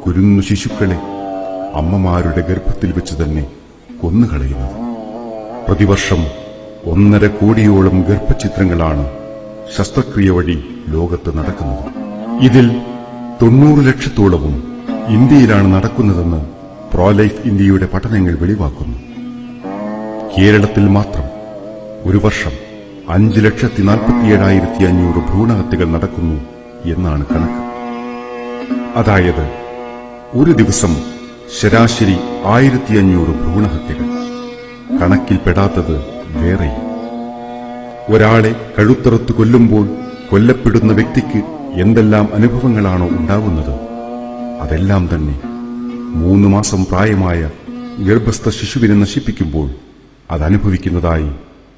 കുരുന്നു ശിശുക്കളെ അമ്മമാരുടെ ഗർഭത്തിൽ വെച്ച് തന്നെ കൊന്നുകളയുന്നത്. പ്രതിവർഷം 1.5 കോടിയോളം ഗർഭഛിദ്രങ്ങളാണ് ശസ്ത്രക്രിയ വഴി ലോകത്ത് നടക്കുന്നത്. ഇതിൽ 90 ലക്ഷത്തോളവും ഇന്ത്യയിലാണ് നടക്കുന്നതെന്ന് പ്രോലൈഫ് ഇന്ത്യയുടെ പഠനങ്ങൾ വെളിവാക്കുന്നു. കേരളത്തിൽ മാത്രം ഒരു വർഷം 5,47,500 ഭ്രൂണഹത്യകൾ നടക്കുന്നു എന്നാണ് കണക്ക്. അതായത് ഒരു ദിവസം ശരാശരി 1,500 ഭ്രൂണഹത്യകൾ. കണക്കിൽപ്പെടാത്തത് വേറെയും. ഒരാളെ കഴുത്തറുത്ത് കൊല്ലുമ്പോൾ കൊല്ലപ്പെടുന്ന വ്യക്തിക്ക് എന്തെല്ലാം അനുഭവങ്ങളാണോ ഉണ്ടാവുന്നത്, അതെല്ലാം തന്നെ 3 മാസം പ്രായമായ ഗർഭസ്ഥ ശിശുവിനെ നശിപ്പിക്കുമ്പോൾ അതനുഭവിക്കുന്നതായി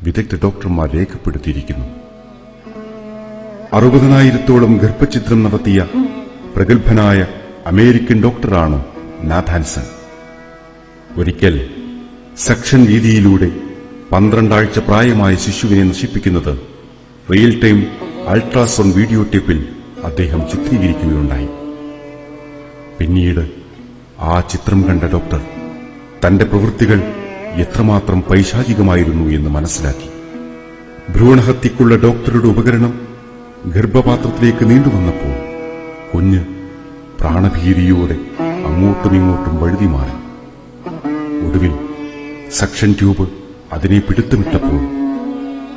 വിദഗ്ധ ഡോക്ടർമാർ രേഖപ്പെടുത്തിയിരിക്കുന്നു. 60,000-ഓളം ഗർഭഛിദ്രം നടത്തിയ പ്രഗത്ഭനായ അമേരിക്കൻ ഡോക്ടറാണ് നാഥാൻസൺ. ഒരിക്കൽ സെക്ഷൻ രീതിയിലൂടെ 12 ആഴ്ച പ്രായമായ ശിശുവിനെ നശിപ്പിക്കുന്നത് റിയൽ ടൈം അൾട്രാസൗണ്ട് വീഡിയോ ടേപ്പിൽ അദ്ദേഹം ചിത്രീകരിക്കുകയുണ്ടായി. പിന്നീട് ആ ചിത്രം കണ്ട ഡോക്ടർ തന്റെ പ്രവൃത്തികൾ എത്രമാത്രം പൈശാചികമായിരുന്നു എന്ന് മനസ്സിലാക്കി. ഭ്രൂണഹത്യക്കുള്ള ഡോക്ടറുടെ ഉപകരണം ഗർഭപാത്രത്തിലേക്ക് നീണ്ടുവന്നപ്പോൾ കുഞ്ഞ് പ്രാണഭീതിയോടെ അങ്ങോട്ടും ഇങ്ങോട്ടും വഴുതി മാറി. ഒടുവിൽ സക്ഷൻ ട്യൂബ് അതിനെ പിടുത്തമിട്ടപ്പോൾ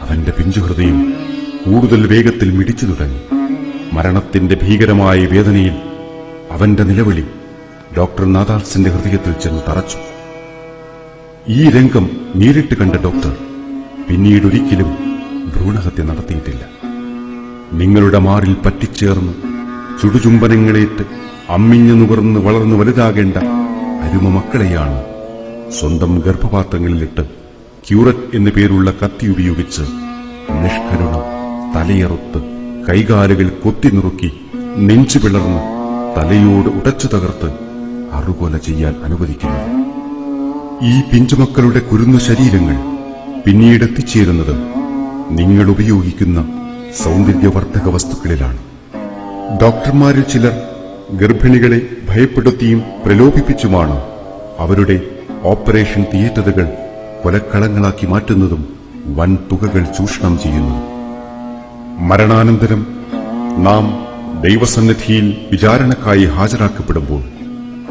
അവന്റെ പിഞ്ചുഹൃദയം കൂടുതൽ വേഗത്തിൽ മിടിച്ചു തുടങ്ങി. മരണത്തിന്റെ ഭീകരമായ വേദനയിൽ അവന്റെ നിലവിളി ഡോക്ടർ നാഥാൻസന്റെ ഹൃദയത്തിൽ ചെന്ന് തറച്ചു. ഈ രംഗം നേരിട്ട് കണ്ട ഡോക്ടർ പിന്നീടൊരിക്കലും ഭ്രൂണഹത്യ നടത്തിയിട്ടില്ല. നിങ്ങളുടെ മാറിൽ പറ്റിച്ചേർന്ന് ചുടുചുംബനങ്ങളേറ്റ് അമ്മിഞ്ഞു നുകർന്ന് വളർന്നു വലുതാകേണ്ട അരുമ മക്കളെയാണ് സ്വന്തം ഗർഭപാത്രങ്ങളിലിട്ട് ക്യൂററ്റ് എന്നു പേരുള്ള കത്തി ഉപയോഗിച്ച് നിഷ്കരുണം തലയറുത്ത് കൈകാലുകൾ കൊത്തിനുറുക്കി നെഞ്ചു പിളർന്ന് തലയോട് ഉടച്ചു തകർത്ത് അറുകൊല ചെയ്യാൻ അനുവദിക്കുന്നു. ഈ പിഞ്ചുമക്കളുടെ കുരുന്നു ശരീരങ്ങൾ പിന്നീട് എത്തിച്ചേരുന്നത് നിങ്ങൾ ഉപയോഗിക്കുന്ന സൗന്ദര്യവർദ്ധക വസ്തുക്കളിലാണ്. ഡോക്ടർമാരിൽ ചിലർ ഗർഭിണികളെ ഭയപ്പെടുത്തിയും പ്രലോഭിപ്പിച്ചുമാണ് അവരുടെ ഓപ്പറേഷൻ തിയേറ്ററുകൾ കൊലക്കളങ്ങളാക്കി മാറ്റുന്നതും വൻ തുകകൾ ചൂഷണം ചെയ്യുന്നതും. മരണാനന്തരം നാം ദൈവസന്നിധിയിൽ വിചാരണക്കായി ഹാജരാക്കപ്പെടുമ്പോൾ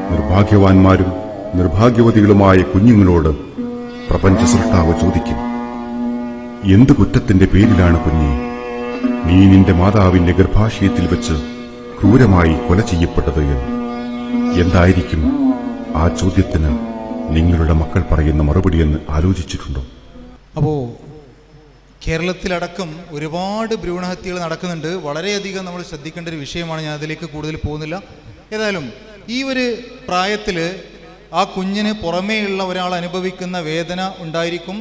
നിർഭാഗ്യവാന്മാരും നിർഭാഗ്യവതികളുമായ കുഞ്ഞുങ്ങളോട് പ്രപഞ്ച സൃഷ്ടാവ് ചോദിക്കും, എന്ത് കുറ്റത്തിന്റെ പേരിലാണ് കുഞ്ഞെ നീ നിന്റെ മാതാവിന്റെ ഗർഭാശയത്തിൽ വെച്ച് ക്രൂരമായി കൊല ചെയ്യപ്പെട്ടത് എന്ന്? എന്തായിരിക്കും ആ ചോദ്യത്തിന് നിങ്ങളുടെ മക്കൾ പറയുന്ന മറുപടിയെന്ന് ആലോചിച്ചിട്ടുണ്ടോ? അപ്പോൾ കേരളത്തിലടക്കം ഒരുപാട് ഭ്രൂണഹത്യകൾ നടക്കുന്നുണ്ട്. വളരെയധികം നമ്മൾ ശ്രദ്ധിക്കേണ്ട ഒരു വിഷയമാണ്. ഞാൻ അതിലേക്ക് കൂടുതൽ പോകുന്നില്ല. ഏതായാലും ഈ ഒരു പ്രായത്തിൽ ആ കുഞ്ഞിന് പുറമേയുള്ള ഒരാൾ അനുഭവിക്കുന്ന വേദന ഉണ്ടായിരിക്കും.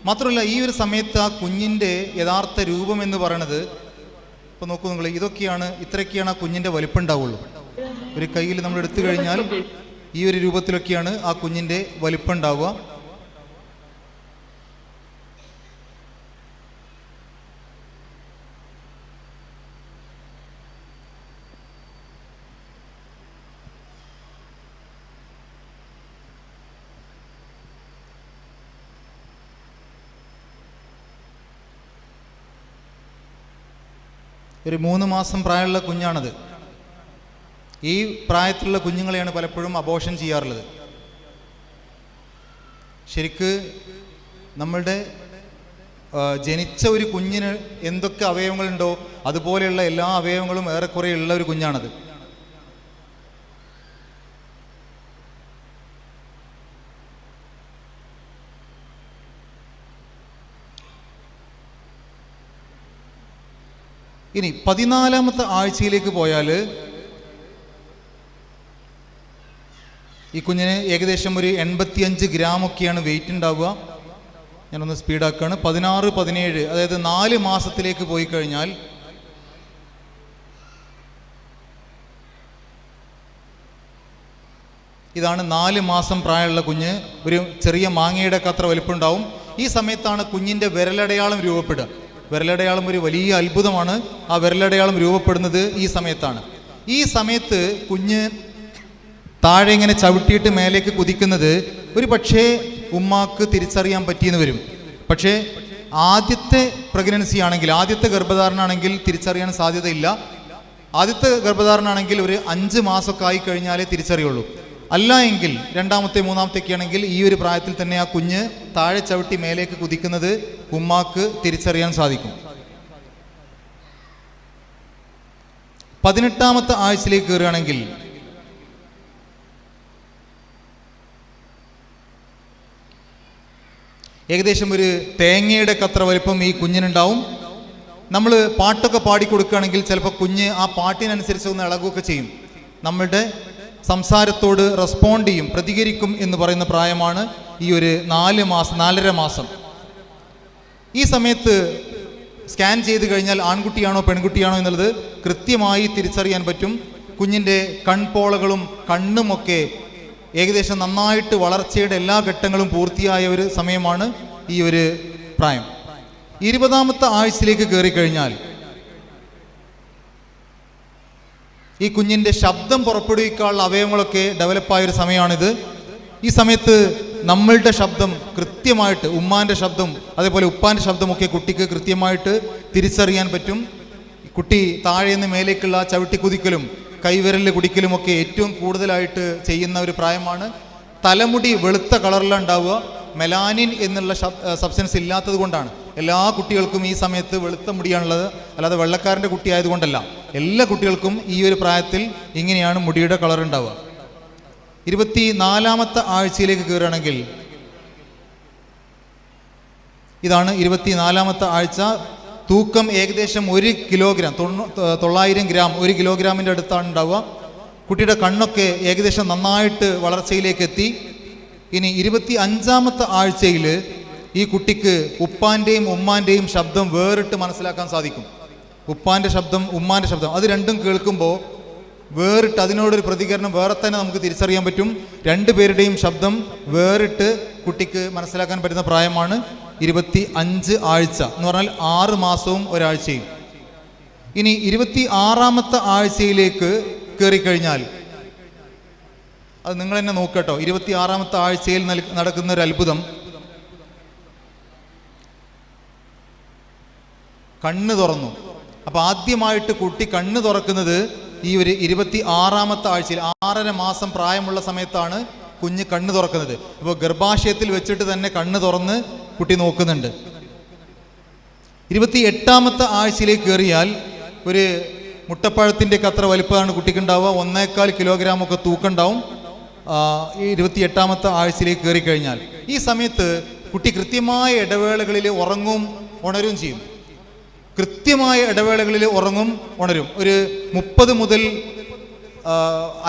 മാത്രമല്ല ഈ ഒരു സമയത്ത് ആ കുഞ്ഞിൻ്റെ യഥാർത്ഥ രൂപം എന്ന് പറയുന്നത്, ഇപ്പോൾ നോക്കൂ നിങ്ങൾ, ഇത്രയൊക്കെയാണ് ആ കുഞ്ഞിൻ്റെ വലിപ്പം ഉണ്ടാവുള്ളൂ. ഒരു കയ്യിൽ നമ്മൾ എടുത്തു കഴിഞ്ഞാൽ ഈ ഒരു രൂപത്തിലൊക്കെയാണ് ആ കുഞ്ഞിൻ്റെ വലിപ്പം ഉണ്ടാവുക. ഒരു 3 മാസം പ്രായമുള്ള കുഞ്ഞാണത്. ഈ പ്രായത്തിലുള്ള കുഞ്ഞുങ്ങളെയാണ് പലപ്പോഴും അബോർഷൻ ചെയ്യാറുള്ളത്. ശരിക്ക് നമ്മളുടെ ജനിച്ച ഒരു കുഞ്ഞിന് എന്തൊക്കെ അവയവങ്ങളുണ്ടോ അതുപോലെയുള്ള എല്ലാ അവയവങ്ങളും ഏറെക്കുറെ ഉള്ള ഒരു കുഞ്ഞാണത്. ഇനി 14ാമത്തെ ആഴ്ചയിലേക്ക് പോയാൽ ഈ കുഞ്ഞിന് ഏകദേശം ഒരു 85 ഗ്രാമൊക്കെയാണ് വെയിറ്റ് ഉണ്ടാവുക. ഞാനൊന്ന് സ്പീഡാക്കുകയാണ്. 16, 17, അതായത് 4 മാസത്തിലേക്ക് പോയി കഴിഞ്ഞാൽ ഇതാണ് 4 മാസം പ്രായമുള്ള കുഞ്ഞ്. ഒരു ചെറിയ മാങ്ങയുടെ അത്ര വലിപ്പമുണ്ടാവും. ഈ സമയത്താണ് കുഞ്ഞിൻ്റെ വിരലടയാളം രൂപപ്പെടുക. വിരലടയാളം ഒരു വലിയ അത്ഭുതമാണ്. ആ വിരലടയാളം രൂപപ്പെടുന്നത് ഈ സമയത്താണ്. ഈ സമയത്ത് കുഞ്ഞ് താഴെ ഇങ്ങനെ ചവിട്ടിയിട്ട് മേലേക്ക് കുതിക്കുന്നത് ഒരു പക്ഷേ ഉമ്മാക്ക് തിരിച്ചറിയാൻ പറ്റിയെന്ന് വരും. പക്ഷേ ആദ്യത്തെ പ്രഗ്നൻസി ആണെങ്കിൽ, ആദ്യത്തെ ഗർഭധാരണമാണെങ്കിൽ തിരിച്ചറിയാൻ സാധ്യതയില്ല. ആദ്യത്തെ ഗർഭധാരണമാണെങ്കിൽ ഒരു 5 മാസമൊക്കെ ആയി കഴിഞ്ഞാലേ തിരിച്ചറിയുള്ളൂ. അല്ല എങ്കിൽ 2ാമത്തെ 3ാമത്തെയൊക്കെ ആണെങ്കിൽ ഈ ഒരു പ്രായത്തിൽ തന്നെ ആ കുഞ്ഞ് താഴെ ചവിട്ടി മേലേക്ക് കുതിക്കുന്നത് ഉമ്മാക്ക് തിരിച്ചറിയാൻ സാധിക്കും. 18ാമത്തെ ആഴ്ചയിലേക്ക് കയറുകയാണെങ്കിൽ ഏകദേശം ഒരു തേങ്ങയുടെ അത്ര വലിപ്പം ഈ കുഞ്ഞിനുണ്ടാവും. നമ്മൾ പാട്ടൊക്കെ പാടിക്കൊടുക്കുകയാണെങ്കിൽ ചിലപ്പോൾ കുഞ്ഞ് ആ പാട്ടിനനുസരിച്ച് ഒന്ന് ഇളകുകയൊക്കെ ചെയ്യും. നമ്മളുടെ സംസാരത്തോട് റെസ്പോണ്ട് ചെയ്യും, പ്രതികരിക്കും എന്ന് പറയുന്ന പ്രായമാണ് ഈ ഒരു 4 മാസം, 4.5 മാസം. ഈ സമയത്ത് സ്കാൻ ചെയ്ത് കഴിഞ്ഞാൽ ആൺകുട്ടിയാണോ പെൺകുട്ടിയാണോ എന്നുള്ളത് കൃത്യമായി തിരിച്ചറിയാൻ പറ്റും. കുഞ്ഞിൻ്റെ കൺപോളകളും കണ്ണുമൊക്കെ ഏകദേശം നന്നായിട്ട് വളർച്ചയുടെ എല്ലാ ഘട്ടങ്ങളും പൂർത്തിയായ ഒരു സമയമാണ് ഈ ഒരു പ്രായം. 20ാമത്തെ ആഴ്ചയിലേക്ക് കയറിക്കഴിഞ്ഞാൽ ഈ കുഞ്ഞിൻ്റെ ശബ്ദം പുറപ്പെടുവിക്കാനുള്ള അവയവങ്ങളൊക്കെ ഡെവലപ്പായൊരു സമയമാണിത്. ഈ സമയത്ത് നമ്മളുടെ ശബ്ദം കൃത്യമായിട്ട്, ഉമ്മാൻ്റെ ശബ്ദം അതേപോലെ ഉപ്പാൻ്റെ ശബ്ദമൊക്കെ കുട്ടിക്ക് കൃത്യമായിട്ട് തിരിച്ചറിയാൻ പറ്റും. കുട്ടി താഴെ നിന്ന് മേലേക്കുള്ള ചവിട്ടിക്കുതിക്കലും കൈവിരലിൽ കുടിക്കലുമൊക്കെ ഏറ്റവും കൂടുതലായിട്ട് ചെയ്യുന്ന ഒരു പ്രായമാണ്. തലമുടി വെളുത്ത കളറിലുണ്ടാവുക. മെലാനിൻ എന്നുള്ള സബ്സ്റ്റൻസ് ഇല്ലാത്തത് കൊണ്ടാണ് എല്ലാ കുട്ടികൾക്കും ഈ സമയത്ത് വെളുത്ത മുടിയാണുള്ളത്. അല്ലാതെ വെള്ളക്കാരൻ്റെ കുട്ടി ആയതുകൊണ്ടല്ല. എല്ലാ കുട്ടികൾക്കും ഈ ഒരു പ്രായത്തിൽ ഇങ്ങനെയാണ് മുടിയുടെ കളർ ഉണ്ടാവുക. 24ാമത്തെ ആഴ്ചയിലേക്ക് കയറുകയാണെങ്കിൽ ഇതാണ് 24ാമത്തെ ആഴ്ച. തൂക്കം ഏകദേശം 1 കിലോഗ്രാം, 900 ഗ്രാം, 1 കിലോഗ്രാമിൻ്റെ അടുത്താണ് ഉണ്ടാവുക. കുട്ടിയുടെ കണ്ണൊക്കെ ഏകദേശം നന്നായിട്ട് വളർച്ചയിലേക്ക് എത്തി. ഇനി 25ാമത്തെ ആഴ്ചയിൽ ഈ കുട്ടിക്ക് ഉപ്പാൻ്റെയും ഉമ്മാൻ്റെയും ശബ്ദം വേറിട്ട് മനസ്സിലാക്കാൻ സാധിക്കും. ഉപ്പാൻ്റെ ശബ്ദം, ഉമ്മാൻ്റെ ശബ്ദം, അത് രണ്ടും കേൾക്കുമ്പോൾ വേറിട്ട് അതിനോടൊരു പ്രതികരണം വേറെ തന്നെ നമുക്ക് തിരിച്ചറിയാൻ പറ്റും. 2 പേരുടെയും ശബ്ദം വേറിട്ട് കുട്ടിക്ക് മനസ്സിലാക്കാൻ പറ്റുന്ന പ്രായമാണ് 25 ആഴ്ച എന്ന് പറഞ്ഞാൽ 6 മാസവും ഒരാഴ്ചയും. ഇനി 26ാമത്തെ ആഴ്ചയിലേക്ക് കയറിക്കഴിഞ്ഞാൽ അത് നിങ്ങൾ തന്നെ നോക്കട്ടോ. 26ാമത്തെ ആഴ്ചയിൽ നടക്കുന്ന ഒരു അത്ഭുതം, കണ്ണ് തുറന്നു. അപ്പോൾ ആദ്യമായിട്ട് കുട്ടി കണ്ണ് തുറക്കുന്നത് ഈ ഒരു 26ാമത്തെ ആഴ്ചയിൽ, 6.5 മാസം പ്രായമുള്ള സമയത്താണ് കുഞ്ഞ് കണ്ണ് തുറക്കുന്നത്. അപ്പോൾ ഗർഭാശയത്തിൽ വെച്ചിട്ട് തന്നെ കണ്ണ് തുറന്ന് കുട്ടി നോക്കുന്നുണ്ട്. 28ാമത്തെ ആഴ്ചയിലേക്ക് കയറിയാൽ ഒരു മുട്ടപ്പഴത്തിൻ്റെ അത്ര വലിപ്പമാണ് കുട്ടിക്കുണ്ടാവുക. 1.25 കിലോഗ്രാമൊക്കെ തൂക്കുണ്ടാവും ഈ 28ാമത്തെ ആഴ്ചയിലേക്ക് കയറിക്കഴിഞ്ഞാൽ. ഈ സമയത്ത് കുട്ടി കൃത്യമായ ഇടവേളകളിൽ ഉറങ്ങും ഉണരും ചെയ്യും. കൃത്യമായ ഇടവേളകളിൽ ഉറങ്ങും ഉണരും. ഒരു 30 മുതൽ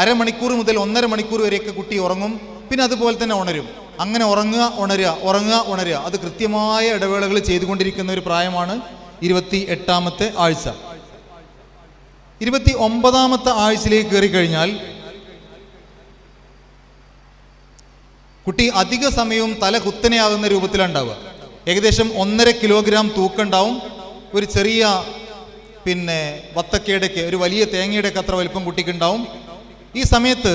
അരമണിക്കൂർ മുതൽ 1.5 മണിക്കൂർ വരെയൊക്കെ കുട്ടി ഉറങ്ങും. പിന്നെ അതുപോലെ തന്നെ ഉണരും. അങ്ങനെ ഉറങ്ങുക ഉണരുക, ഉറങ്ങുക ഉണരുക, അത് കൃത്യമായ ഇടവേളകൾ ചെയ്തുകൊണ്ടിരിക്കുന്ന ഒരു പ്രായമാണ് 28ാമത്തെ ആഴ്ച. 29ാമത്തെ ആഴ്ചയിലേക്ക് കയറിക്കഴിഞ്ഞാൽ കുട്ടി അധിക സമയവും തല കുത്തനെയാകുന്ന രൂപത്തിലുണ്ടാവുക. ഏകദേശം 1.5 കിലോഗ്രാം തൂക്കുണ്ടാവും. ഒരു ചെറിയ വത്തക്കയുടെയൊക്കെ, ഒരു വലിയ തേങ്ങയുടെ അത്ര വലിപ്പം കുട്ടിക്കുണ്ടാവും. ഈ സമയത്ത്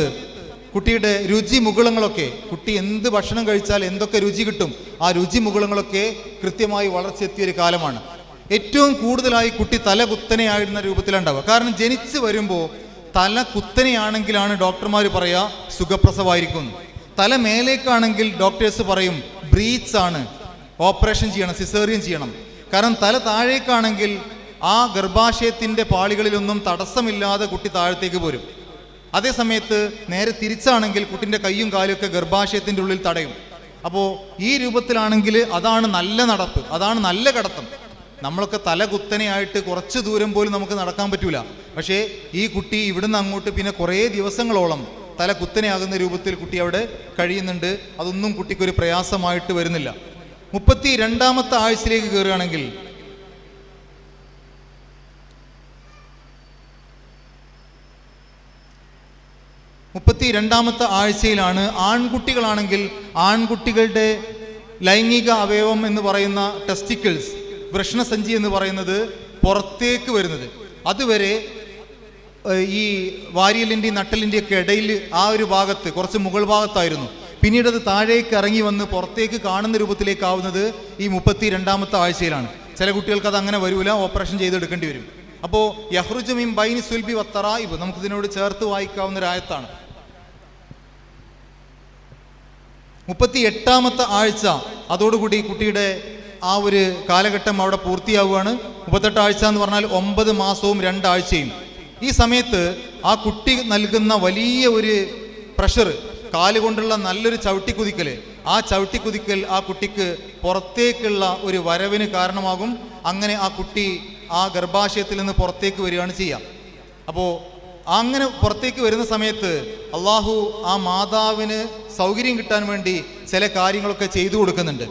കുട്ടിയുടെ രുചി മുകുളങ്ങളൊക്കെ, കുട്ടി എന്ത് ഭക്ഷണം കഴിച്ചാൽ എന്തൊക്കെ രുചി കിട്ടും, ആ രുചി മുകുളങ്ങളൊക്കെ കൃത്യമായി വളർച്ചയെത്തിയൊരു കാലമാണ്. ഏറ്റവും കൂടുതലായി കുട്ടി തല കുത്തനെയായിരുന്ന രൂപത്തിലുണ്ടാവുക. കാരണം ജനിച്ച് വരുമ്പോൾ തല കുത്തനെയാണെങ്കിലാണ് ഡോക്ടർമാർ പറയുക സുഖപ്രസവമായിരിക്കും. തല മേലേക്കാണെങ്കിൽ ഡോക്ടേഴ്സ് പറയും ബ്രീച്ച് ആണ്, ഓപ്പറേഷൻ ചെയ്യണം, സിസേറിയൻ ചെയ്യണം. കാരണം തല താഴേക്കാണെങ്കിൽ ആ ഗർഭാശയത്തിൻ്റെ പാളികളിലൊന്നും തടസ്സമില്ലാതെ കുട്ടി താഴത്തേക്ക് പോരും. അതേ സമയത്ത് നേരെ തിരിച്ചാണെങ്കിൽ കുട്ടിൻ്റെ കൈയും കാലും ഒക്കെ ഗർഭാശയത്തിൻ്റെ ഉള്ളിൽ തടയും. അപ്പോൾ ഈ രൂപത്തിലാണെങ്കിൽ അതാണ് നല്ല നടപ്പ്, അതാണ് നല്ല കടത്തം. നമ്മളൊക്കെ തല കുത്തനെയായിട്ട് കുറച്ച് ദൂരം പോലും നമുക്ക് നടക്കാൻ പറ്റൂല. പക്ഷേ ഈ കുട്ടി ഇവിടുന്ന് അങ്ങോട്ട് പിന്നെ കുറേ ദിവസങ്ങളോളം തല കുത്തനെയാകുന്ന രൂപത്തിൽ കുട്ടി അവിടെ കഴിയുന്നുണ്ട്. അതൊന്നും കുട്ടിക്കൊരു പ്രയാസമായിട്ട് വരുന്നില്ല. 32ാമത്തെ ആഴ്ചയിലേക്ക് കയറുകയാണെങ്കിൽ ആഴ്ചയിലാണ് ആൺകുട്ടികളാണെങ്കിൽ ആൺകുട്ടികളുടെ ലൈംഗിക അവയവം എന്ന് പറയുന്ന ടെസ്റ്റിക്കിൾസ്, വൃഷ്ണസഞ്ചി എന്ന് പറയുന്നത് പുറത്തേക്ക് വരുന്നത്. അതുവരെ ഈ വാരിയലിൻ്റെയും നട്ടലിൻ്റെയും ഒക്കെ ഇടയിൽ ആ ഒരു ഭാഗത്ത് കുറച്ച് മുകൾ ഭാഗത്തായിരുന്നു. പിന്നീട് അത് താഴേക്ക് ഇറങ്ങി വന്ന് പുറത്തേക്ക് കാണുന്ന രൂപത്തിലേക്കാവുന്നത് ഈ 32ാമത്തെ ആഴ്ചയിലാണ്. ചില കുട്ടികൾക്ക് അത് അങ്ങനെ വരൂല, ഓപ്പറേഷൻ ചെയ്തെടുക്കേണ്ടി വരും. അപ്പോൾ യഹ്റുജു മിൻ ബൈനി സുൽബി വത്തറായിബ് നമുക്കിതിനോട് ചേർത്ത് വായിക്കാവുന്ന ഒരു ആയത്താണ്. 38ാമത്തെ ആഴ്ച അതോടുകൂടി കുട്ടിയുടെ ആ ഒരു കാലഘട്ടം അവിടെ പൂർത്തിയാവുകയാണ്. 38 ആഴ്ച എന്ന് പറഞ്ഞാൽ 9 മാസവും 2 ആഴ്ചയും. ഈ സമയത്ത് ആ കുട്ടി നൽകുന്ന വലിയ ഒരു പ്രഷർ, കാലുകൊണ്ടുള്ള നല്ലൊരു ചവിട്ടിക്കുതിക്കൽ, ആ ചവിട്ടിക്കുതിക്കൽ ആ കുട്ടിക്ക് പുറത്തേക്കുള്ള ഒരു വരവിന് കാരണമാകും. അങ്ങനെ ആ കുട്ടി ആ ഗർഭാശയത്തിൽ നിന്ന് പുറത്തേക്ക് വരികയാണ് ചെയ്യുക. അപ്പോൾ അങ്ങനെ പുറത്തേക്ക് വരുന്ന സമയത്ത് അള്ളാഹു ആ മാതാവിന് സൗകര്യം കിട്ടാൻ വേണ്ടി ചില കാര്യങ്ങളൊക്കെ ചെയ്തു കൊടുക്കുന്നുണ്ട്.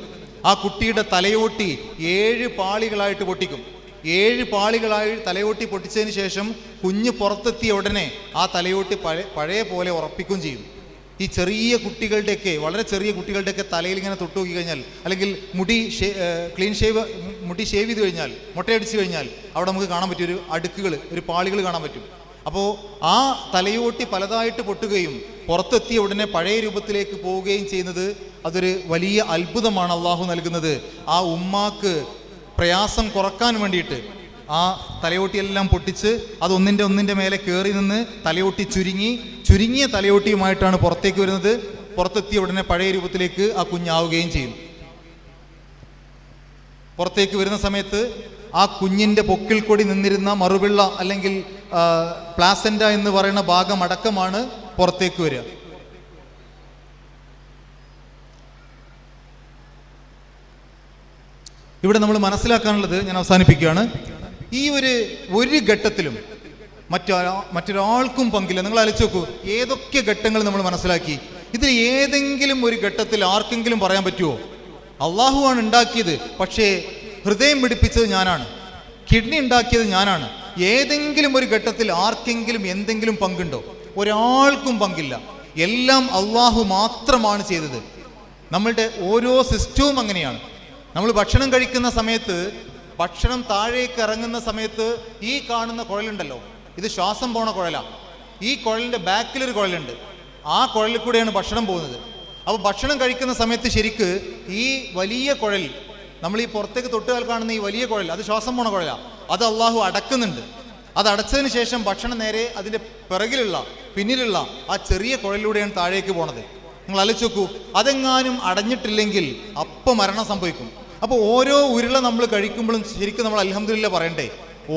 ആ കുട്ടിയുടെ തലയോട്ടി 7 പാളികളായിട്ട് പൊട്ടിക്കും. 7 പാളികളായി തലയോട്ടി പൊട്ടിച്ചതിന് ശേഷം കുഞ്ഞ് പുറത്തെത്തിയ ഉടനെ ആ തലയോട്ടി പഴയ പോലെ ഉറപ്പിക്കുകയും ചെയ്യും. ഈ ചെറിയ കുട്ടികളുടെയൊക്കെ, വളരെ ചെറിയ കുട്ടികളുടെയൊക്കെ തലയിൽ ഇങ്ങനെ തൊട്ട് നോക്കി കഴിഞ്ഞാൽ, അല്ലെങ്കിൽ മുടി മുടി ഷേവ് ചെയ്ത് കഴിഞ്ഞാൽ, മുട്ടയടിച്ച് കഴിഞ്ഞാൽ അവിടെ നമുക്ക് കാണാൻ പറ്റിയ ഒരു അടുക്കുകൾ, ഒരു പാളികൾ കാണാൻ പറ്റും. അപ്പോൾ ആ തലയോട്ടി പലതായിട്ട് പൊട്ടുകയും പുറത്തെത്തിയ ഉടനെ പഴയ രൂപത്തിലേക്ക് പോവുകയും ചെയ്യുന്നത് അതൊരു വലിയ അത്ഭുതമാണ് അള്ളാഹു നൽകുന്നത്. ആ ഉമ്മാക്ക് പ്രയാസം കുറക്കാൻ വേണ്ടിയിട്ട് ആ തലയോട്ടിയെല്ലാം പൊട്ടിച്ച് അത് ഒന്നിൻ്റെ മേലെ കയറി നിന്ന് തലയോട്ടി ചുരുങ്ങിയ തലയോട്ടിയുമായിട്ടാണ് പുറത്തേക്ക് വരുന്നത്. പുറത്തെത്തിയ ഉടനെ പഴയ രൂപത്തിലേക്ക് ആ കുഞ്ഞാവുകയും ചെയ്യും. പുറത്തേക്ക് വരുന്ന സമയത്ത് ആ കുഞ്ഞിൻ്റെ പൊക്കിൽ കൂടി നിന്നിരുന്ന മറുപിള്ള അല്ലെങ്കിൽ പ്ലാസെൻ്റ എന്ന് പറയുന്ന ഭാഗം അടക്കമാണ് പുറത്തേക്ക് വരിക. ഇവിടെ നമ്മൾ മനസ്സിലാക്കാനുള്ളത്, ഞാൻ അവസാനിപ്പിക്കുകയാണ്, ഈ ഒരു ഘട്ടത്തിലും മറ്റൊരാൾക്കും പങ്കില്ല. നിങ്ങൾ ആലോചിച്ച് നോക്കൂ, ഏതൊക്കെ ഘട്ടങ്ങൾ നമ്മൾ മനസ്സിലാക്കി. ഇതിൽ ഏതെങ്കിലും ഒരു ഘട്ടത്തിൽ ആർക്കെങ്കിലും പറയാൻ പറ്റുമോ അള്ളാഹുവാണ് ഉണ്ടാക്കിയത്, പക്ഷേ ഹൃദയം പിടിപ്പിച്ചത് ഞാനാണ്, കിഡ്നി ഉണ്ടാക്കിയത് ഞാനാണ്? ഏതെങ്കിലും ഒരു ഘട്ടത്തിൽ ആർക്കെങ്കിലും എന്തെങ്കിലും പങ്കുണ്ടോ? ഒരാൾക്കും പങ്കില്ല. എല്ലാം അള്ളാഹു മാത്രമാണ് ചെയ്തത്. നമ്മളുടെ ഓരോ സിസ്റ്റവും അങ്ങനെയാണ്. നമ്മൾ ഭക്ഷണം കഴിക്കുന്ന സമയത്ത്, ഭക്ഷണം താഴേക്ക് ഇറങ്ങുന്ന സമയത്ത് ഈ കാണുന്ന കുഴലുണ്ടല്ലോ, ഇത് ശ്വാസം പോണ കുഴലാണ്. ഈ കുഴലിൻ്റെ ബാക്കിലൊരു കുഴലുണ്ട്, ആ കുഴലിൽ കൂടെയാണ് ഭക്ഷണം പോകുന്നത്. അപ്പോൾ ഭക്ഷണം കഴിക്കുന്ന സമയത്ത് ശരിക്ക് ഈ വലിയ കുഴൽ, നമ്മൾ ഈ പുറത്തേക്ക് തൊട്ടുകാൽ കാണുന്ന ഈ വലിയ കുഴൽ, അത് ശ്വാസം പോണ കുഴലാണ്. അത് അള്ളാഹു അടക്കുന്നുണ്ട്. അത് അടച്ചതിന് ശേഷം ഭക്ഷണം നേരെ അതിൻ്റെ പിന്നിലുള്ള ആ ചെറിയ കുഴലിലൂടെയാണ് താഴേക്ക് പോണത്. നിങ്ങൾ ആലോചിച്ച് നോക്കൂ, അതെങ്ങാനും അടഞ്ഞിട്ടില്ലെങ്കിൽ അപ്പം മരണം സംഭവിക്കും. അപ്പോൾ ഓരോ ഉരുള നമ്മൾ കഴിക്കുമ്പോഴും ശരിക്കും നമ്മൾ അൽഹംദുലില്ലാ പറയണ്ടേ,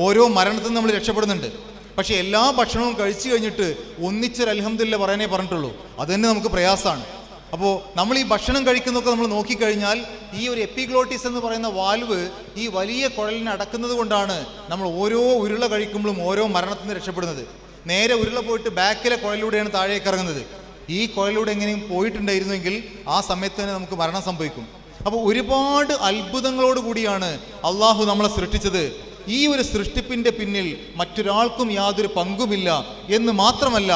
ഓരോ മരണത്തിൽ നിന്ന് നമ്മൾ രക്ഷപ്പെടുന്നുണ്ട്. പക്ഷേ എല്ലാ ഭക്ഷണവും കഴിച്ചു കഴിഞ്ഞിട്ട് ഒന്നിച്ചൊരു അൽഹംദുലില്ലാ പറയാനേ പറഞ്ഞിട്ടുള്ളൂ. അത് തന്നെ നമുക്ക് പ്രയാസമാണ്. അപ്പോൾ നമ്മൾ ഈ ഭക്ഷണം കഴിക്കുന്നതൊക്കെ നമ്മൾ നോക്കിക്കഴിഞ്ഞാൽ ഈ ഒരു എപ്പിഗ്ലോട്ടിസ് എന്ന് പറയുന്ന വാൽവ് ഈ വലിയ കുഴലിനെ അടക്കുന്നത് കൊണ്ടാണ് നമ്മൾ ഓരോ ഉരുള കഴിക്കുമ്പോഴും ഓരോ മരണത്തിൽ നിന്ന് രക്ഷപ്പെടുന്നത്. നേരെ ഉരുള പോയിട്ട് ബാക്കിലെ കുഴലിലൂടെയാണ് താഴേക്ക് ഇറങ്ങുന്നത്. ഈ കുഴലിലൂടെ എങ്ങനെയും പോയിട്ടുണ്ടായിരുന്നുവെങ്കിൽ ആ സമയത്ത് തന്നെ നമുക്ക് മരണം സംഭവിക്കും. അപ്പോൾ ഒരുപാട് അത്ഭുതങ്ങളോട് കൂടിയാണ് അള്ളാഹു നമ്മളെ സൃഷ്ടിച്ചത്. ഈ ഒരു സൃഷ്ടിപ്പിൻ്റെ പിന്നിൽ മറ്റൊരാൾക്കും യാതൊരു പങ്കുമില്ല എന്ന് മാത്രമല്ല,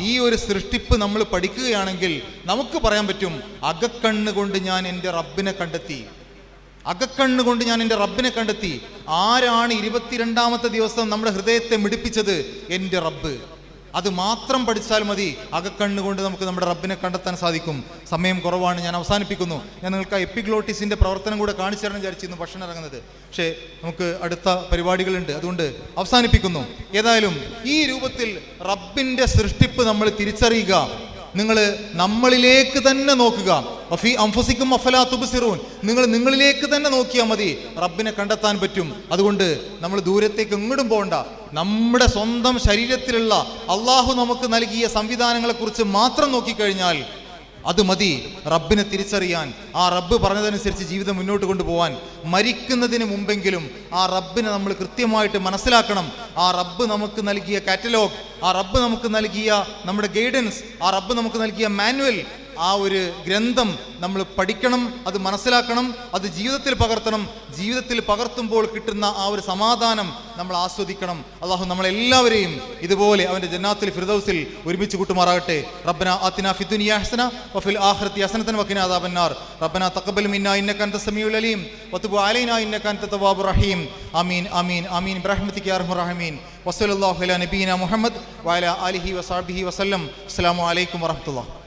ഈ ഒരു സൃഷ്ടിപ്പ് നമ്മൾ പഠിക്കുകയാണെങ്കിൽ നമുക്ക് പറയാൻ പറ്റും, അകക്കണ്ണുകൊണ്ട് ഞാൻ എൻ്റെ റബ്ബിനെ കണ്ടെത്തി. അകക്കണ്ണുകൊണ്ട് ഞാൻ എൻ്റെ റബ്ബിനെ കണ്ടെത്തി. ആരാണ് 22ാമത്തെ ദിവസം നമ്മുടെ ഹൃദയത്തെ മിടിപ്പിച്ചത്? എൻ്റെ റബ്ബ്. അത് മാത്രം പഠിച്ചാൽ മതി. അകക്കണ്ണുകൊണ്ട് നമുക്ക് നമ്മുടെ റബ്ബിനെ കണ്ടെത്താൻ സാധിക്കും. സമയം കുറവാണ്, ഞാൻ അവസാനിപ്പിക്കുന്നു. ഞാൻ നിങ്ങൾക്ക് ആ എപ്പിഗ്ലോട്ടിസിൻ്റെ പ്രവർത്തനം കൂടെ കാണിച്ചു തരണം വിചാരിച്ചിരുന്നു ഭക്ഷണം ഇറങ്ങുന്നത്. പക്ഷേ നമുക്ക് അടുത്ത പരിപാടികളുണ്ട്, അതുകൊണ്ട് അവസാനിപ്പിക്കുന്നു. ഏതായാലും ഈ രൂപത്തിൽ റബ്ബിൻ്റെ സൃഷ്ടിപ്പ് നമ്മൾ തിരിച്ചറിയുക. നിങ്ങൾ നമ്മളിലേക്ക് തന്നെ നോക്കുക. വഫീ അൻഫുസിക്കും അഫലാ തുബ്സിറൂൻ. നിങ്ങൾ നിങ്ങളിലേക്ക് തന്നെ നോക്കിയാൽ മതി, റബ്ബിനെ കണ്ടെത്താൻ പറ്റും. അതുകൊണ്ട് നമ്മൾ ദൂരത്തേക്ക് എങ്ങോട്ടും പോകണ്ട. നമ്മുടെ സ്വന്തം ശരീരത്തിലുള്ള അള്ളാഹു നമുക്ക് നൽകിയ സംവിധാനങ്ങളെക്കുറിച്ച് മാത്രം നോക്കിക്കഴിഞ്ഞാൽ അത് മതി റബ്ബിനെ തിരിച്ചറിയാൻ, ആ റബ്ബ് പറഞ്ഞതനുസരിച്ച് ജീവിതം മുന്നോട്ട് കൊണ്ടുപോകാൻ. മരിക്കുന്നതിന് മുമ്പെങ്കിലും ആ റബ്ബിനെ നമ്മൾ കൃത്യമായിട്ട് മനസ്സിലാക്കണം. ആ റബ്ബ് നമുക്ക് നൽകിയ കാറ്റലോഗ്, ആ റബ്ബ് നമുക്ക് നൽകിയ നമ്മുടെ ഗൈഡൻസ്, ആ റബ്ബ് നമുക്ക് നൽകിയ മാനുവൽ, ആ ഒരു ഗ്രന്ഥം നമ്മൾ പഠിക്കണം, അത് മനസ്സിലാക്കണം, അത് ജീവിതത്തിൽ പകർത്തണം. ജീവിതത്തിൽ പകർത്തുമ്പോൾ കിട്ടുന്ന ആ ഒരു സമാധാനം നമ്മൾ ആസ്വദിക്കണം. അള്ളാഹു നമ്മളെല്ലാവരെയും ഇതുപോലെ അവൻ്റെ ജന്നാത്തുൽ ഫിർദൗസിൽ ഒരുമിച്ച് കൂട്ടുമാറാകട്ടെ. റബ്ബനാ ആതിനാ ഫിദ്ദുനിയാ ഹസന വഫിൽ ആഖിറതി ഹസനതൻ വഖിനാ അദാബന്നാർ. റബ്ബനാ തഖബ്ബൽ മിന്നാ ഇന്നക അൻത സമീഉൽ അലീം വതുബ് അലൈനാ ഇന്നക അൻത തവ്വാബുർ റഹീം. ആമീൻ ആമീൻ ആമീൻ ബിറഹ്മതിക യാ അർഹമർ റഹീമീൻ. വസല്ലല്ലാഹു അലാ നബിയിനാ മുഹമ്മദ് വഅലാ ആലിഹി വസഹ്ബിഹി വസല്ലം. അസ്സലാമു അലൈക്കും വറഹ്മത്തുള്ളാഹി.